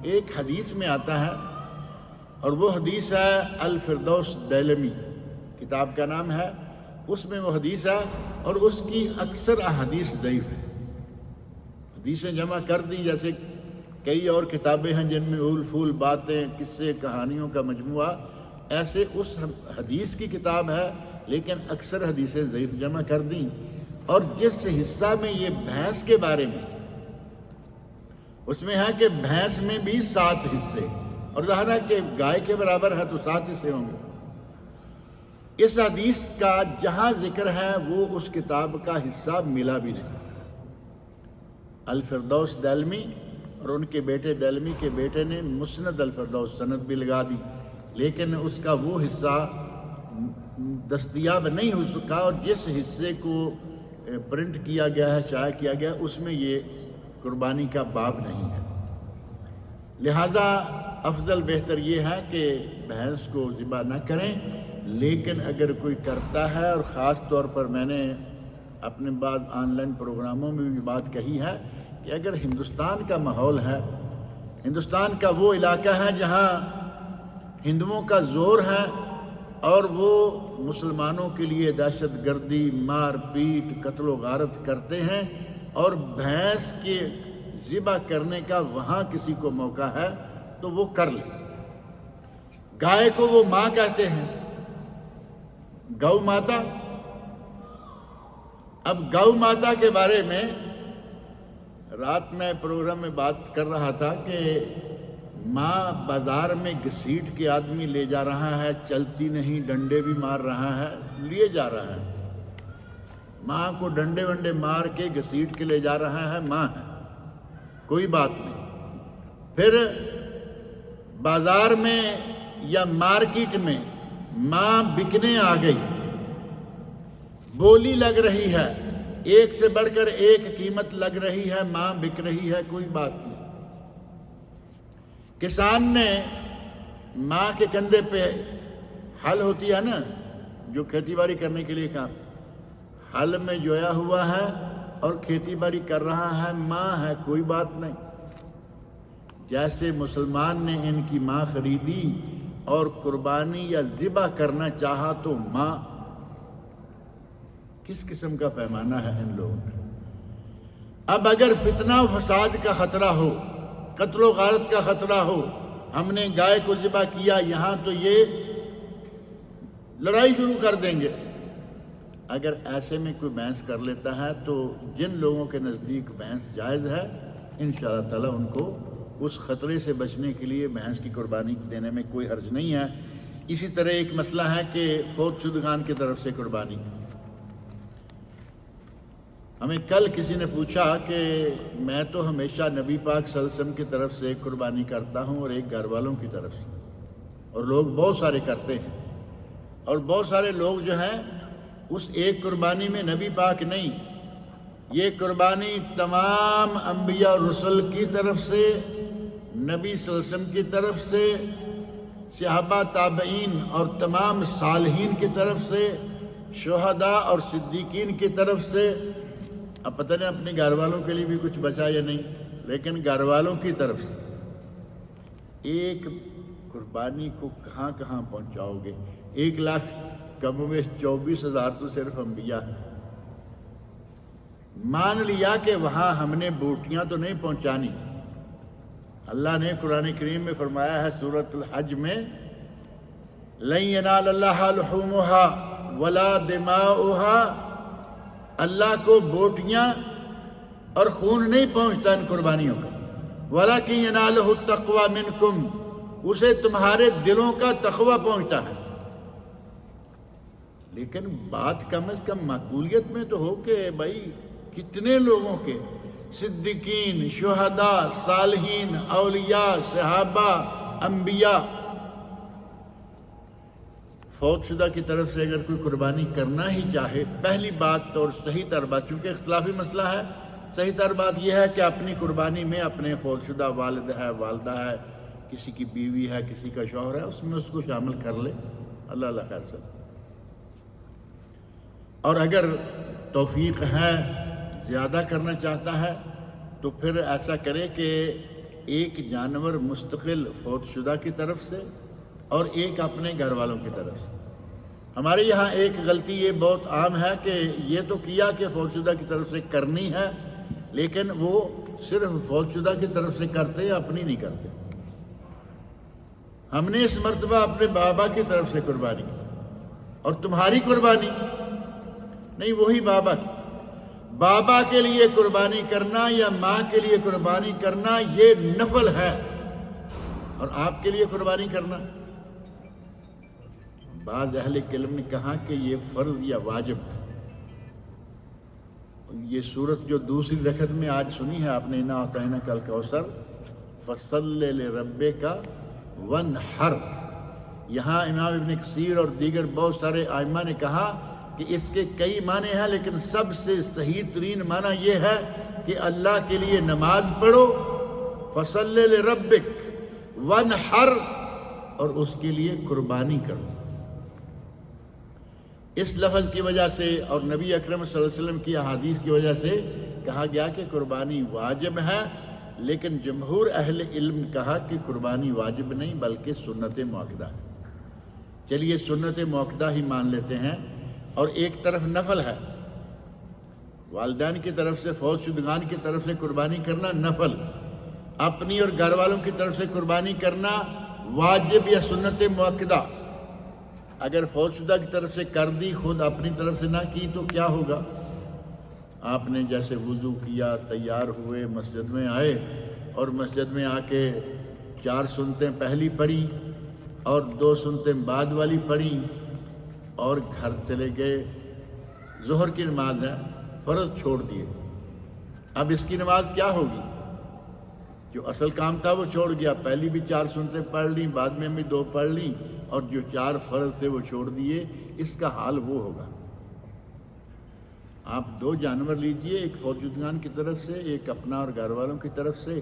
ایک حدیث میں آتا ہے، اور وہ حدیث ہے الفردوس دیلمی، کتاب کا نام ہے، اس میں وہ حدیث ہے، اور اس کی اکثر احادیث ضعیف ہے۔ حدیثیں جمع کر دی، جیسے کئی اور کتابیں ہیں جن میں اول پھول باتیں، قصے، کہانیوں کا مجموعہ، ایسے اس حدیث کی کتاب ہے، لیکن اکثر حدیثیں ضعیف جمع کر دیں۔ اور جس حصہ میں یہ بھینس کے بارے میں، اس میں ہے کہ بھینس میں بھی 7 حصے، اور ظاہر ہے کہ گائے کے برابر ہے تو 7 حصے ہوں گے۔ اس حدیث کا جہاں ذکر ہے وہ اس کتاب کا حصہ ملا بھی نہیں۔ الفردوس دیلمی اور ان کے بیٹے دیلمی کے بیٹے نے مسند الفردوس سند بھی لگا دی، لیکن اس کا وہ حصہ دستیاب نہیں ہو سکا، اور جس حصے کو پرنٹ کیا گیا ہے، شائع کیا گیا، اس میں یہ قربانی کا باب نہیں ہے۔ لہذا افضل بہتر یہ ہے کہ بھینس کو ذبح نہ کریں، لیکن اگر کوئی کرتا ہے، اور خاص طور پر میں نے اپنے بعض آن لائن پروگراموں میں بھی بات کہی ہے کہ اگر ہندوستان کا ماحول ہے، ہندوستان کا وہ علاقہ ہے جہاں ہندوؤں کا زور ہے اور وہ مسلمانوں کے لیے دہشت گردی، مار پیٹ، قتل و غارت کرتے ہیں، اور بھینس کے ذبح کرنے کا وہاں کسی کو موقع ہے تو وہ کر لے۔ گائے کو وہ ماں کہتے ہیں، گو ماتا۔ اب گو ماتا کے بارے میں رات میں پروگرام میں بات کر رہا تھا کہ ماں بازار میں گھسیٹ کے آدمی لے جا رہا ہے، چلتی نہیں، ڈنڈے بھی مار رہا ہے، لیے جا رہا ہے، ماں کو ڈنڈے ونڈے مار کے گھسیٹ کے لے جا رہا ہے، ماں ہے، کوئی بات نہیں۔ پھر بازار میں یا مارکیٹ میں ماں بکنے آ گئی، بولی لگ رہی ہے، ایک سے بڑھ کر ایک قیمت لگ رہی ہے، ماں بک رہی ہے، کوئی بات نہیں۔ کسان نے ماں کے کندھے پہ ہل ہوتی ہے نا، جو کھیتی باڑی کرنے کے لیے کام، ہل میں جویا ہوا ہے اور کھیتی باڑی کر رہا ہے، ماں ہے، کوئی بات نہیں۔ جیسے مسلمان نے ان کی ماں خریدی اور قربانی یا ذبح کرنا چاہا تو ماں، کس قسم کا پیمانہ ہے ان لوگوں کا۔ اب اگر فتنہ و فساد کا خطرہ ہو، قتل و غارت کا خطرہ ہو، ہم نے گائے کو ذبح کیا یہاں تو یہ لڑائی شروع کر دیں گے۔ اگر ایسے میں کوئی بحث کر لیتا ہے تو جن لوگوں کے نزدیک بحث جائز ہے، انشاءاللہ تعالی ان کو اس خطرے سے بچنے کے لیے بھینس کی قربانی دینے میں کوئی حرج نہیں ہے۔ اسی طرح ایک مسئلہ ہے کہ فوت شدگان کی طرف سے قربانی۔ ہمیں کل کسی نے پوچھا کہ میں تو ہمیشہ نبی پاک صلی اللہ علیہ وسلم کی طرف سے ایک قربانی کرتا ہوں اور ایک گھر والوں کی طرف سے، اور لوگ بہت سارے کرتے ہیں، اور بہت سارے لوگ جو ہیں اس ایک قربانی میں نبی پاک نہیں، یہ قربانی تمام انبیاء اور رسل کی طرف سے، نبی صلی اللہ علیہ وسلم کی طرف سے، صحابہ تابعین اور تمام صالحین کی طرف سے، شہداء اور صدیقین کی طرف سے۔ اب پتہ نہیں اپنے گھر والوں کے لیے بھی کچھ بچا یا نہیں، لیکن گھر والوں کی طرف سے ایک قربانی کو کہاں کہاں پہنچاؤ گے؟ 1,00,000 کم و بیش 24,000 تو صرف انبیاء ہیں۔ مان لیا کہ وہاں ہم نے بوٹیاں تو نہیں پہنچانی۔ اللہ نے قرآن کریم میں فرمایا ہے سورۃ الحج میں، لَن يَنَالَ اللَّهَ لُحُومُهَا وَلَا دِمَاؤُهَا، اللہ کو بوٹیاں اور خون نہیں پہنچتا ان قربانیوں کا، وَلَكِنْ يَنَالُهُ التَّقْوَى مِنْكُمْ، اسے تمہارے دلوں کا تقوی پہنچتا ہے۔ لیکن بات کم از کم معقولیت میں تو ہو کہ بھائی کتنے لوگوں کے، صدیقین، شہداء، صالحین، اولیاء، صحابہ، انبیاء، فوت شدہ کی طرف سے اگر کوئی قربانی کرنا ہی چاہے، پہلی بات اور صحیح تر بات، چونکہ اختلافی مسئلہ ہے، صحیح تر بات یہ ہے کہ اپنی قربانی میں اپنے فوت شدہ والد ہے، والدہ ہے، کسی کی بیوی ہے، کسی کا شوہر ہے، اس میں اس کو شامل کر لے، اللہ خیر سے۔ اور اگر توفیق ہے، زیادہ کرنا چاہتا ہے تو پھر ایسا کرے کہ ایک جانور مستقل فوت شدہ کی طرف سے اور ایک اپنے گھر والوں کی طرف سے۔ ہمارے یہاں ایک غلطی یہ بہت عام ہے کہ یہ تو کیا کہ فوت شدہ کی طرف سے کرنی ہے، لیکن وہ صرف فوت شدہ کی طرف سے کرتے یا اپنی نہیں کرتے۔ ہم نے اس مرتبہ اپنے بابا کی طرف سے قربانی کی، اور تمہاری قربانی نہیں، وہی بابا کی۔ بابا کے لیے قربانی کرنا یا ماں کے لیے قربانی کرنا یہ نفل ہے، اور آپ کے لیے قربانی کرنا، بعض اہل علم نے کہا کہ یہ فرض یا واجب ہے۔ یہ سورت جو دوسری رکعت میں آج سنی ہے آپ نے، اِنَّا أَعْطَيْنَاكَ الْكَوْثَرَ فَصَلِّ لِرَبِّكَ وَانْحَرْ، یہاں امام ابن کثیر اور دیگر بہت سارے ائمہ نے کہا کہ اس کے کئی معنی ہیں، لیکن سب سے صحیح ترین معنی یہ ہے کہ اللہ کے لیے نماز پڑھو، فَصَلِّ لِرَبِّكَ وَانْحَرْ، اور اس کے لیے قربانی کرو۔ اس لفظ کی وجہ سے اور نبی اکرم صلی اللہ علیہ وسلم کی احادیث کی وجہ سے کہا گیا کہ قربانی واجب ہے، لیکن جمہور اہل علم کہا کہ قربانی واجب نہیں بلکہ سنت مؤکدہ ہے۔ چلیے سنت مؤکدہ ہی مان لیتے ہیں، اور ایک طرف نفل ہے، والدین کی طرف سے، فوت شدگان کی طرف سے قربانی کرنا نفل، اپنی اور گھر والوں کی طرف سے قربانی کرنا واجب یا سنت مؤکدہ۔ اگر فوت شدہ کی طرف سے کر دی، خود اپنی طرف سے نہ کی تو کیا ہوگا؟ آپ نے جیسے وضو کیا، تیار ہوئے، مسجد میں آئے اور مسجد میں آ کے 4 سنتیں پہلی پڑھی اور 2 سنتیں بعد والی پڑھی اور گھر چلے گئے، ظہر کی نماز ہے، فرض چھوڑ دیے، اب اس کی نماز کیا ہوگی؟ جو اصل کام تھا وہ چھوڑ گیا، پہلی بھی 4 سنتیں پڑھ لیں، بعد میں بھی 2 پڑھ لیں، اور جو 4 فرض تھے وہ چھوڑ دیے، اس کا حال وہ ہوگا۔ آپ 2 جانور لیجئے، ایک فوت شدگان کی طرف سے، ایک اپنا اور گھر والوں کی طرف سے۔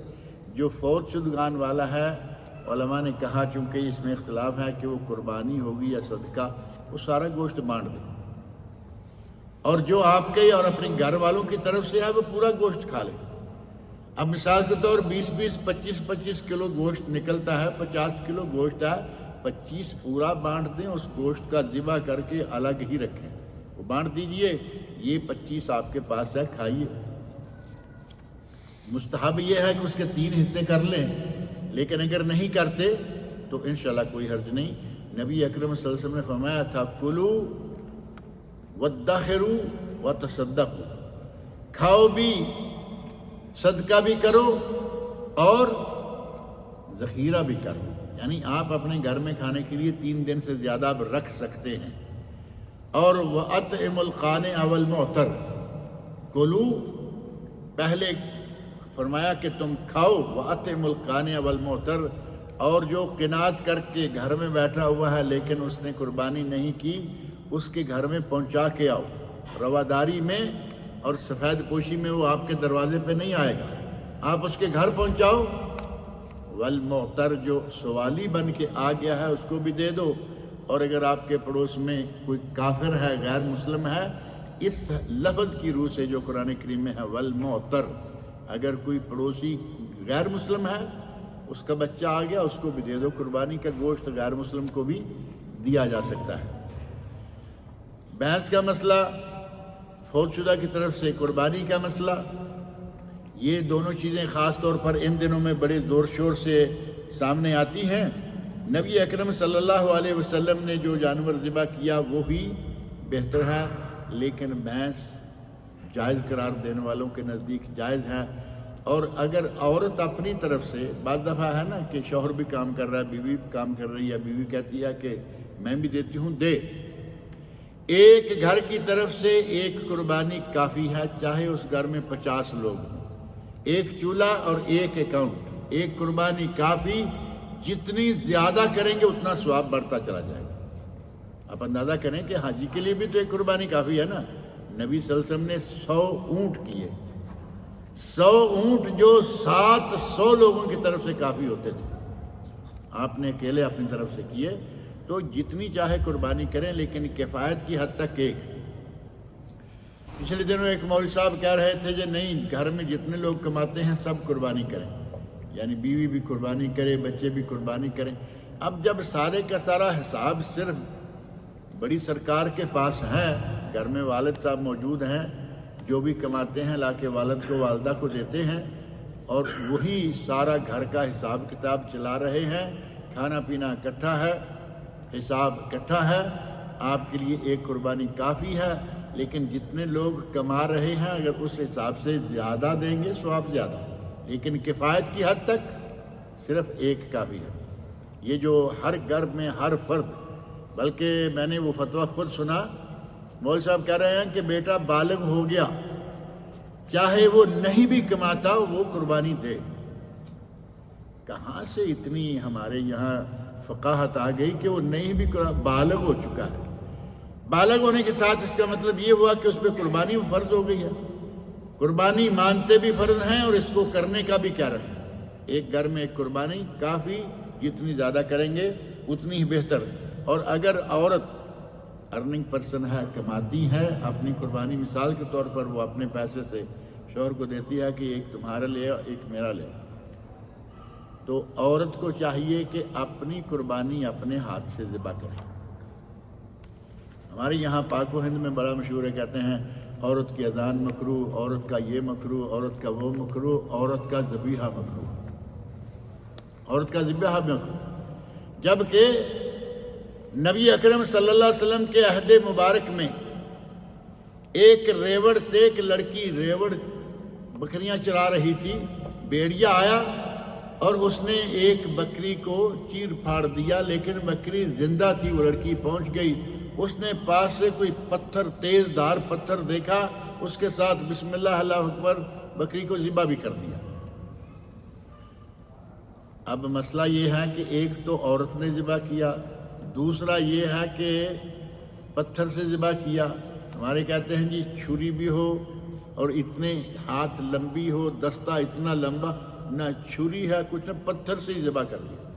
جو فوت شدگان والا ہے، علماء نے کہا چونکہ اس میں اختلاف ہے کہ وہ قربانی ہوگی یا صدقہ، وہ سارا گوشت بانٹ دے، اور جو آپ کے اور اپنے گھر والوں کی طرف سے ہے وہ پورا گوشت کھا لے۔ اب مثال کے طور 20-20 25-25 کلو گوشت نکلتا ہے، 50 کلو گوشت ہے، 25 پورا بانٹ دیں، اس گوشت کا ذبح کر کے الگ ہی رکھیں، وہ بانٹ دیجئے، یہ 25 آپ کے پاس ہے، کھائیے۔ مستحب یہ ہے کہ اس کے 3 حصے کر لیں، لیکن اگر نہیں کرتے تو انشاءاللہ کوئی حرج نہیں۔ نبی اکرم صلی اللہ علیہ وسلم نے فرمایا تھا کلو وادخروا وتصدقوا، کھاؤ بھی، صدقہ بھی کرو اور ذخیرہ بھی کرو، یعنی آپ اپنے گھر میں کھانے کے لیے 3 دن سے زیادہ آپ رکھ سکتے ہیں۔ اور وَأَطْعِمُ الْقَانِعَ وَالْمُعْتَرَ، کلو پہلے فرمایا کہ تم کھاؤ، وَأَطْعِمُ الْقَانِعَ وَالْمُعْتَرَ، اور جو قناعت کر کے گھر میں بیٹھا ہوا ہے لیکن اس نے قربانی نہیں کی، اس کے گھر میں پہنچا کے آؤ، رواداری میں اور سفید پوشی میں وہ آپ کے دروازے پہ نہیں آئے گا، آپ اس کے گھر پہنچاؤ۔ والمعتر، جو سوالی بن کے آ گیا ہے اس کو بھی دے دو، اور اگر آپ کے پڑوس میں کوئی کافر ہے، غیر مسلم ہے، اس لفظ کی روح سے جو قرآن کریم میں ہے والمعتر، اگر کوئی پڑوسی غیر مسلم ہے، اس کا بچہ آ گیا، اس کو بھی دے دو، قربانی کا گوشت غیر مسلم کو بھی دیا جا سکتا ہے۔ بھینس کا مسئلہ، فوت شدہ کی طرف سے قربانی کا مسئلہ، یہ دونوں چیزیں خاص طور پر ان دنوں میں بڑے زور شور سے سامنے آتی ہیں۔ نبی اکرم صلی اللہ علیہ وسلم نے جو جانور ذبح کیا وہی بہتر ہے، لیکن بھینس جائز قرار دینے والوں کے نزدیک جائز ہے۔ اور اگر عورت اپنی طرف سے، بعض دفعہ ہے نا کہ شوہر بھی کام کر رہا ہے، بیوی بھی کام کر رہی ہے، بیوی کہتی ہے کہ میں بھی دیتی ہوں، دے، ایک گھر کی طرف سے ایک قربانی کافی ہے، چاہے اس گھر میں 50 لوگ ہوں، ایک چولہا اور ایک اکاؤنٹ، ایک قربانی کافی، جتنی زیادہ کریں گے اتنا ثواب بڑھتا چلا جائے گا۔ آپ اندازہ کریں کہ حاجی کے لیے بھی تو ایک قربانی کافی ہے نا، نبی صلی اللہ علیہ وسلم نے 100 اونٹ کیے، 100 اونٹ جو 700 لوگوں کی طرف سے کافی ہوتے تھے، آپ نے اکیلے اپنی طرف سے کیے، تو جتنی چاہے قربانی کریں، لیکن کفایت کی حد تک ایک۔ پچھلے دنوں ایک مولوی صاحب کہہ رہے تھے کہ نہیں، گھر میں جتنے لوگ کماتے ہیں سب قربانی کریں، یعنی بیوی بھی قربانی کرے، بچے بھی قربانی کریں۔ اب جب سارے کا سارا حساب صرف بڑی سرکار کے پاس ہے، گھر میں والد صاحب موجود ہیں، جو بھی کماتے ہیں لا کے والد کو، والدہ کو دیتے ہیں، اور وہی سارا گھر کا حساب کتاب چلا رہے ہیں، کھانا پینا اکٹھا ہے، حساب اکٹھا ہے، آپ کے لیے ایک قربانی کافی ہے۔ لیکن جتنے لوگ کما رہے ہیں اگر اس حساب سے زیادہ دیں گے ثواب زیادہ، لیکن کفایت کی حد تک صرف ایک کافی ہے۔ یہ جو ہر گھر میں ہر فرد، بلکہ میں نے وہ فتویٰ خود سنا، مولوی صاحب کہہ رہے ہیں کہ بیٹا بالغ ہو گیا، چاہے وہ نہیں بھی کماتا وہ قربانی دے۔ کہاں سے اتنی ہمارے یہاں فقاہت آ گئی کہ وہ نہیں بھی بالغ ہو چکا ہے؟ بالغ ہونے کے ساتھ اس کا مطلب یہ ہوا کہ اس پہ قربانی فرض ہو گئی ہے۔ قربانی مانتے بھی فرض ہیں اور اس کو کرنے کا بھی کیا رکھیں۔ ایک گھر میں ایک قربانی کافی، جتنی زیادہ کریں گے اتنی ہی بہتر۔ اور اگر عورت ارننگ پرسن ہے، کماتی ہے اپنی قربانی، مثال کے طور پر وہ اپنے پیسے سے شوہر کو دیتی ہے کہ ایک تمہارا لے ایک میرا لے، تو عورت کو چاہیے کہ اپنی قربانی اپنے ہاتھ سے ذبح کرے۔ ہمارے یہاں پاک و ہند میں بڑا مشہور ہے، کہتے ہیں عورت کی اذان مکروہ، عورت کا یہ مکروہ، عورت کا وہ مکروہ، عورت کا ذبیحہ مکروہ، عورت کا ذبیحہ مکروہ، جبکہ نبی اکرم صلی اللہ علیہ وسلم کے عہد مبارک میں ایک ریوڑ سے ایک لڑکی ریوڑ بکریاں چرا رہی تھی، بھیڑیا آیا اور اس نے ایک بکری کو چیر پھاڑ دیا، لیکن بکری زندہ تھی، وہ لڑکی پہنچ گئی، اس نے پاس سے کوئی پتھر، تیز دھار پتھر دیکھا، اس کے ساتھ بسم اللہ اللہ اکبر بکری کو ذبح بھی کر دیا۔ اب مسئلہ یہ ہے کہ ایک تو عورت نے ذبح کیا، دوسرا یہ ہے کہ پتھر سے ذبح کیا۔ ہمارے کہتے ہیں جی چھری بھی ہو اور اتنے ہاتھ لمبی ہو، دستہ اتنا لمبا، نہ چھری ہے کچھ، نہ پتھر سے ہی ذبح کر لیا۔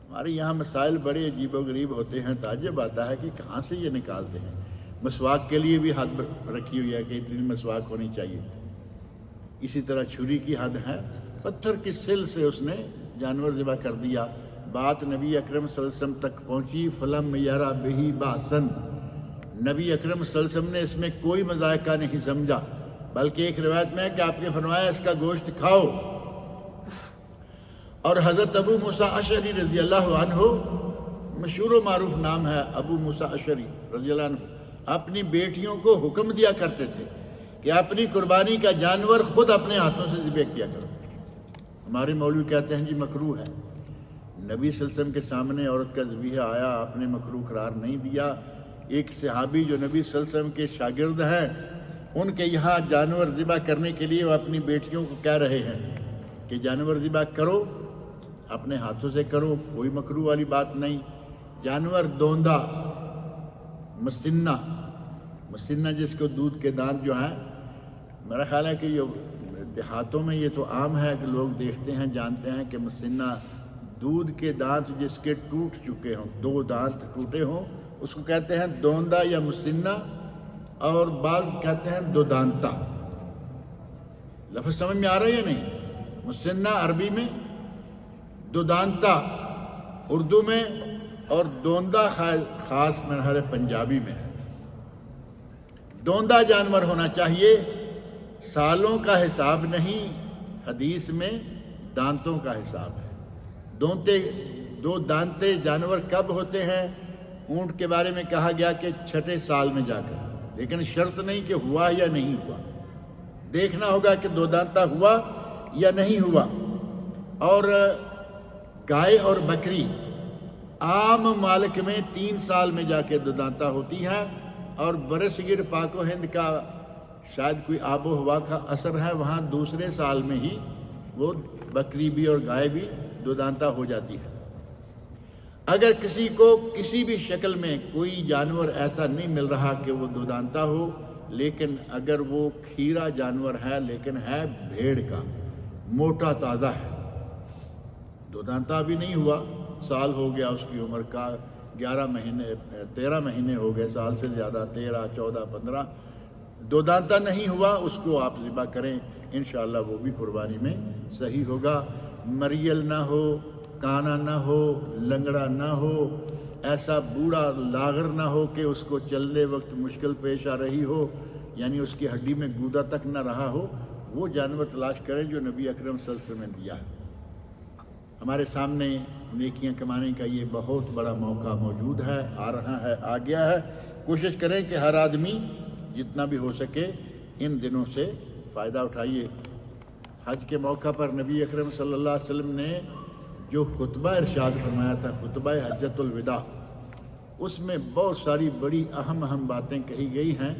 ہمارے یہاں مسائل بڑے عجیب و غریب ہوتے ہیں، تعجب آتا ہے کہ کہاں سے یہ نکالتے ہیں۔ مسواک کے لیے بھی حد رکھی ہوئی ہے کہ اتنی مسواک ہونی چاہیے، اسی طرح چھری کی حد ہے، پتھر کی سل سے اس نے جانور ذبح کر دیا۔ بات نبی اکرم صلی اللہ علیہ وسلم تک پہنچی، فلم یرا بہی باسن، نبی اکرم صلی اللہ علیہ وسلم نے اس میں کوئی مذائقہ نہیں سمجھا، بلکہ ایک روایت میں ہے کہ آپ نے فرمایا اس کا گوشت کھاؤ۔ اور حضرت ابو موسیٰ اشعری رضی اللہ عنہ، مشہور و معروف نام ہے ابو موسیٰ اشعری رضی اللہ عنہ، اپنی بیٹیوں کو حکم دیا کرتے تھے کہ اپنی قربانی کا جانور خود اپنے ہاتھوں سے ذبح کیا کرو۔ ہمارے مولوی کہتے ہیں جی مکروہ ہے، نبی صلی اللہ علیہ وسلم کے سامنے عورت کا ذبیحہ آیا، آپ نے مکروہ قرار نہیں دیا۔ ایک صحابی جو نبی صلی اللہ علیہ وسلم کے شاگرد ہیں، ان کے یہاں جانور ذبح کرنے کے لیے وہ اپنی بیٹیوں کو کہہ رہے ہیں کہ جانور ذبح کرو، اپنے ہاتھوں سے کرو، کوئی مکروہ والی بات نہیں۔ جانور دوندا، مسنہ جس کو دودھ کے دانت جو ہیں، میرا خیال ہے کہ یہ دیہاتوں میں یہ تو عام ہے کہ لوگ دیکھتے ہیں جانتے ہیں کہ مسنہ دودھ کے دانت جس کے ٹوٹ چکے ہوں، دو دانت ٹوٹے ہوں، اس کو کہتے ہیں دوندا یا مسنہ، اور بعض کہتے ہیں دو دانتا۔ لفظ سمجھ میں آ رہا ہے یا نہیں؟ مسنہ عربی میں، دو دانتا اردو میں، اور دوندا خاص مرحلہ پنجابی میں ہے۔ دوندا جانور ہونا چاہیے، سالوں کا حساب نہیں، حدیث میں دانتوں کا حساب ہے۔ دو دانتے جانور کب ہوتے ہیں؟ اونٹ کے بارے میں کہا گیا کہ چھٹے سال میں جا کر، لیکن شرط نہیں کہ ہوا یا نہیں ہوا، دیکھنا ہوگا کہ دو دانتا ہوا یا نہیں ہوا۔ اور گائے اور بکری عام ممالک میں 3 سال میں جا کے دو دانتا ہوتی ہے، اور برصغیر پاک و ہند کا شاید کوئی آب و ہوا کا اثر ہے، وہاں دوسرے سال میں ہی وہ بکری بھی اور گائے بھی دو دانتا ہو جاتی ہے۔ اگر کسی کو کسی بھی شکل میں کوئی جانور ایسا نہیں مل رہا کہ وہ دو دانتا ہو، لیکن اگر وہ کھیرا جانور ہے لیکن ہے بھیڑ کا، موٹا تازہ ہے، دو دانتا بھی نہیں ہوا، سال ہو گیا اس کی عمر کا، 13 مہینے ہو گئے، سال سے زیادہ، 13، 14، 15، دو دانتا نہیں ہوا، اس کو آپ ذبح کریں، انشاءاللہ وہ بھی قربانی میں صحیح ہوگا۔ مریل نہ ہو، کانا نہ ہو، لنگڑا نہ ہو، ایسا بوڑھا لاغر نہ ہو کہ اس کو چلنے وقت مشکل پیش آ رہی ہو، یعنی اس کی ہڈی میں گودا تک نہ رہا ہو، وہ جانور تلاش کریں جو نبی اکرم صلی اللہ علیہ وسلم نے دیا ہے۔ ہمارے سامنے نیکیاں کمانے کا یہ بہت بڑا موقع موجود ہے، آ رہا ہے، آ گیا ہے۔ کوشش کریں کہ ہر آدمی جتنا بھی ہو سکے ان دنوں سے فائدہ اٹھائیے۔ حج کے موقع پر نبی اکرم صلی اللہ علیہ وسلم نے جو خطبہ ارشاد فرمایا تھا، خطبہ حجۃ الوداع، اس میں بہت ساری بڑی اہم باتیں کہی گئی ہیں،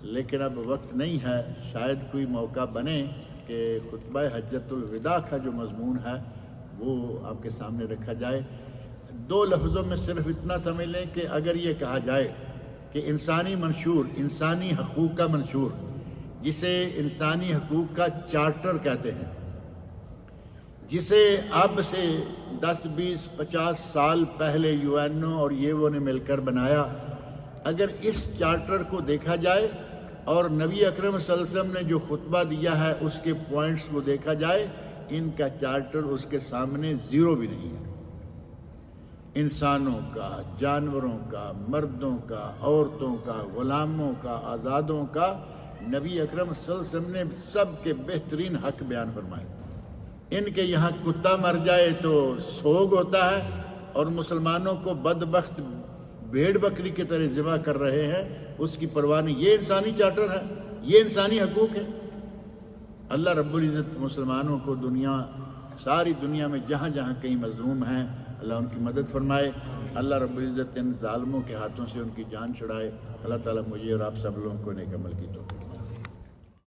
لیکن اب وقت نہیں ہے، شاید کوئی موقع بنے کہ خطبہ حجۃ الوداع کا جو مضمون ہے وہ آپ کے سامنے رکھا جائے۔ 2 لفظوں میں صرف اتنا سمجھ لیں کہ اگر یہ کہا جائے کہ انسانی منشور، انسانی حقوق کا منشور، جسے انسانی حقوق کا چارٹر کہتے ہیں، جسے اب سے 10 20 50 سال پہلے UN اور وہ نے مل کر بنایا، اگر اس چارٹر کو دیکھا جائے اور نبی اکرم صلی اللہ علیہ وسلم نے جو خطبہ دیا ہے اس کے پوائنٹس کو دیکھا جائے، ان کا چارٹر اس کے سامنے زیرو بھی نہیں ہے۔ انسانوں کا، جانوروں کا، مردوں کا، عورتوں کا، غلاموں کا، آزادوں کا، نبی اکرم صلی اللہ علیہ وسلم نے سب کے بہترین حق بیان فرمائے۔ ان کے یہاں کتا مر جائے تو سوگ ہوتا ہے، اور مسلمانوں کو بدبخت بھیڑ بکری کی طرح ذبح کر رہے ہیں، اس کی پرواہ نہیں۔ یہ انسانی چارٹر ہے، یہ انسانی حقوق ہے۔ اللہ رب العزت مسلمانوں کو ساری دنیا میں جہاں جہاں کہیں مظلوم ہیں، اللہ ان کی مدد فرمائے۔ اللہ رب العزت ان ظالموں کے ہاتھوں سے ان کی جان چھڑائے۔ اللہ تعالیٰ مجھے اور آپ سب لوگوں کو نیک عمل کی توفیق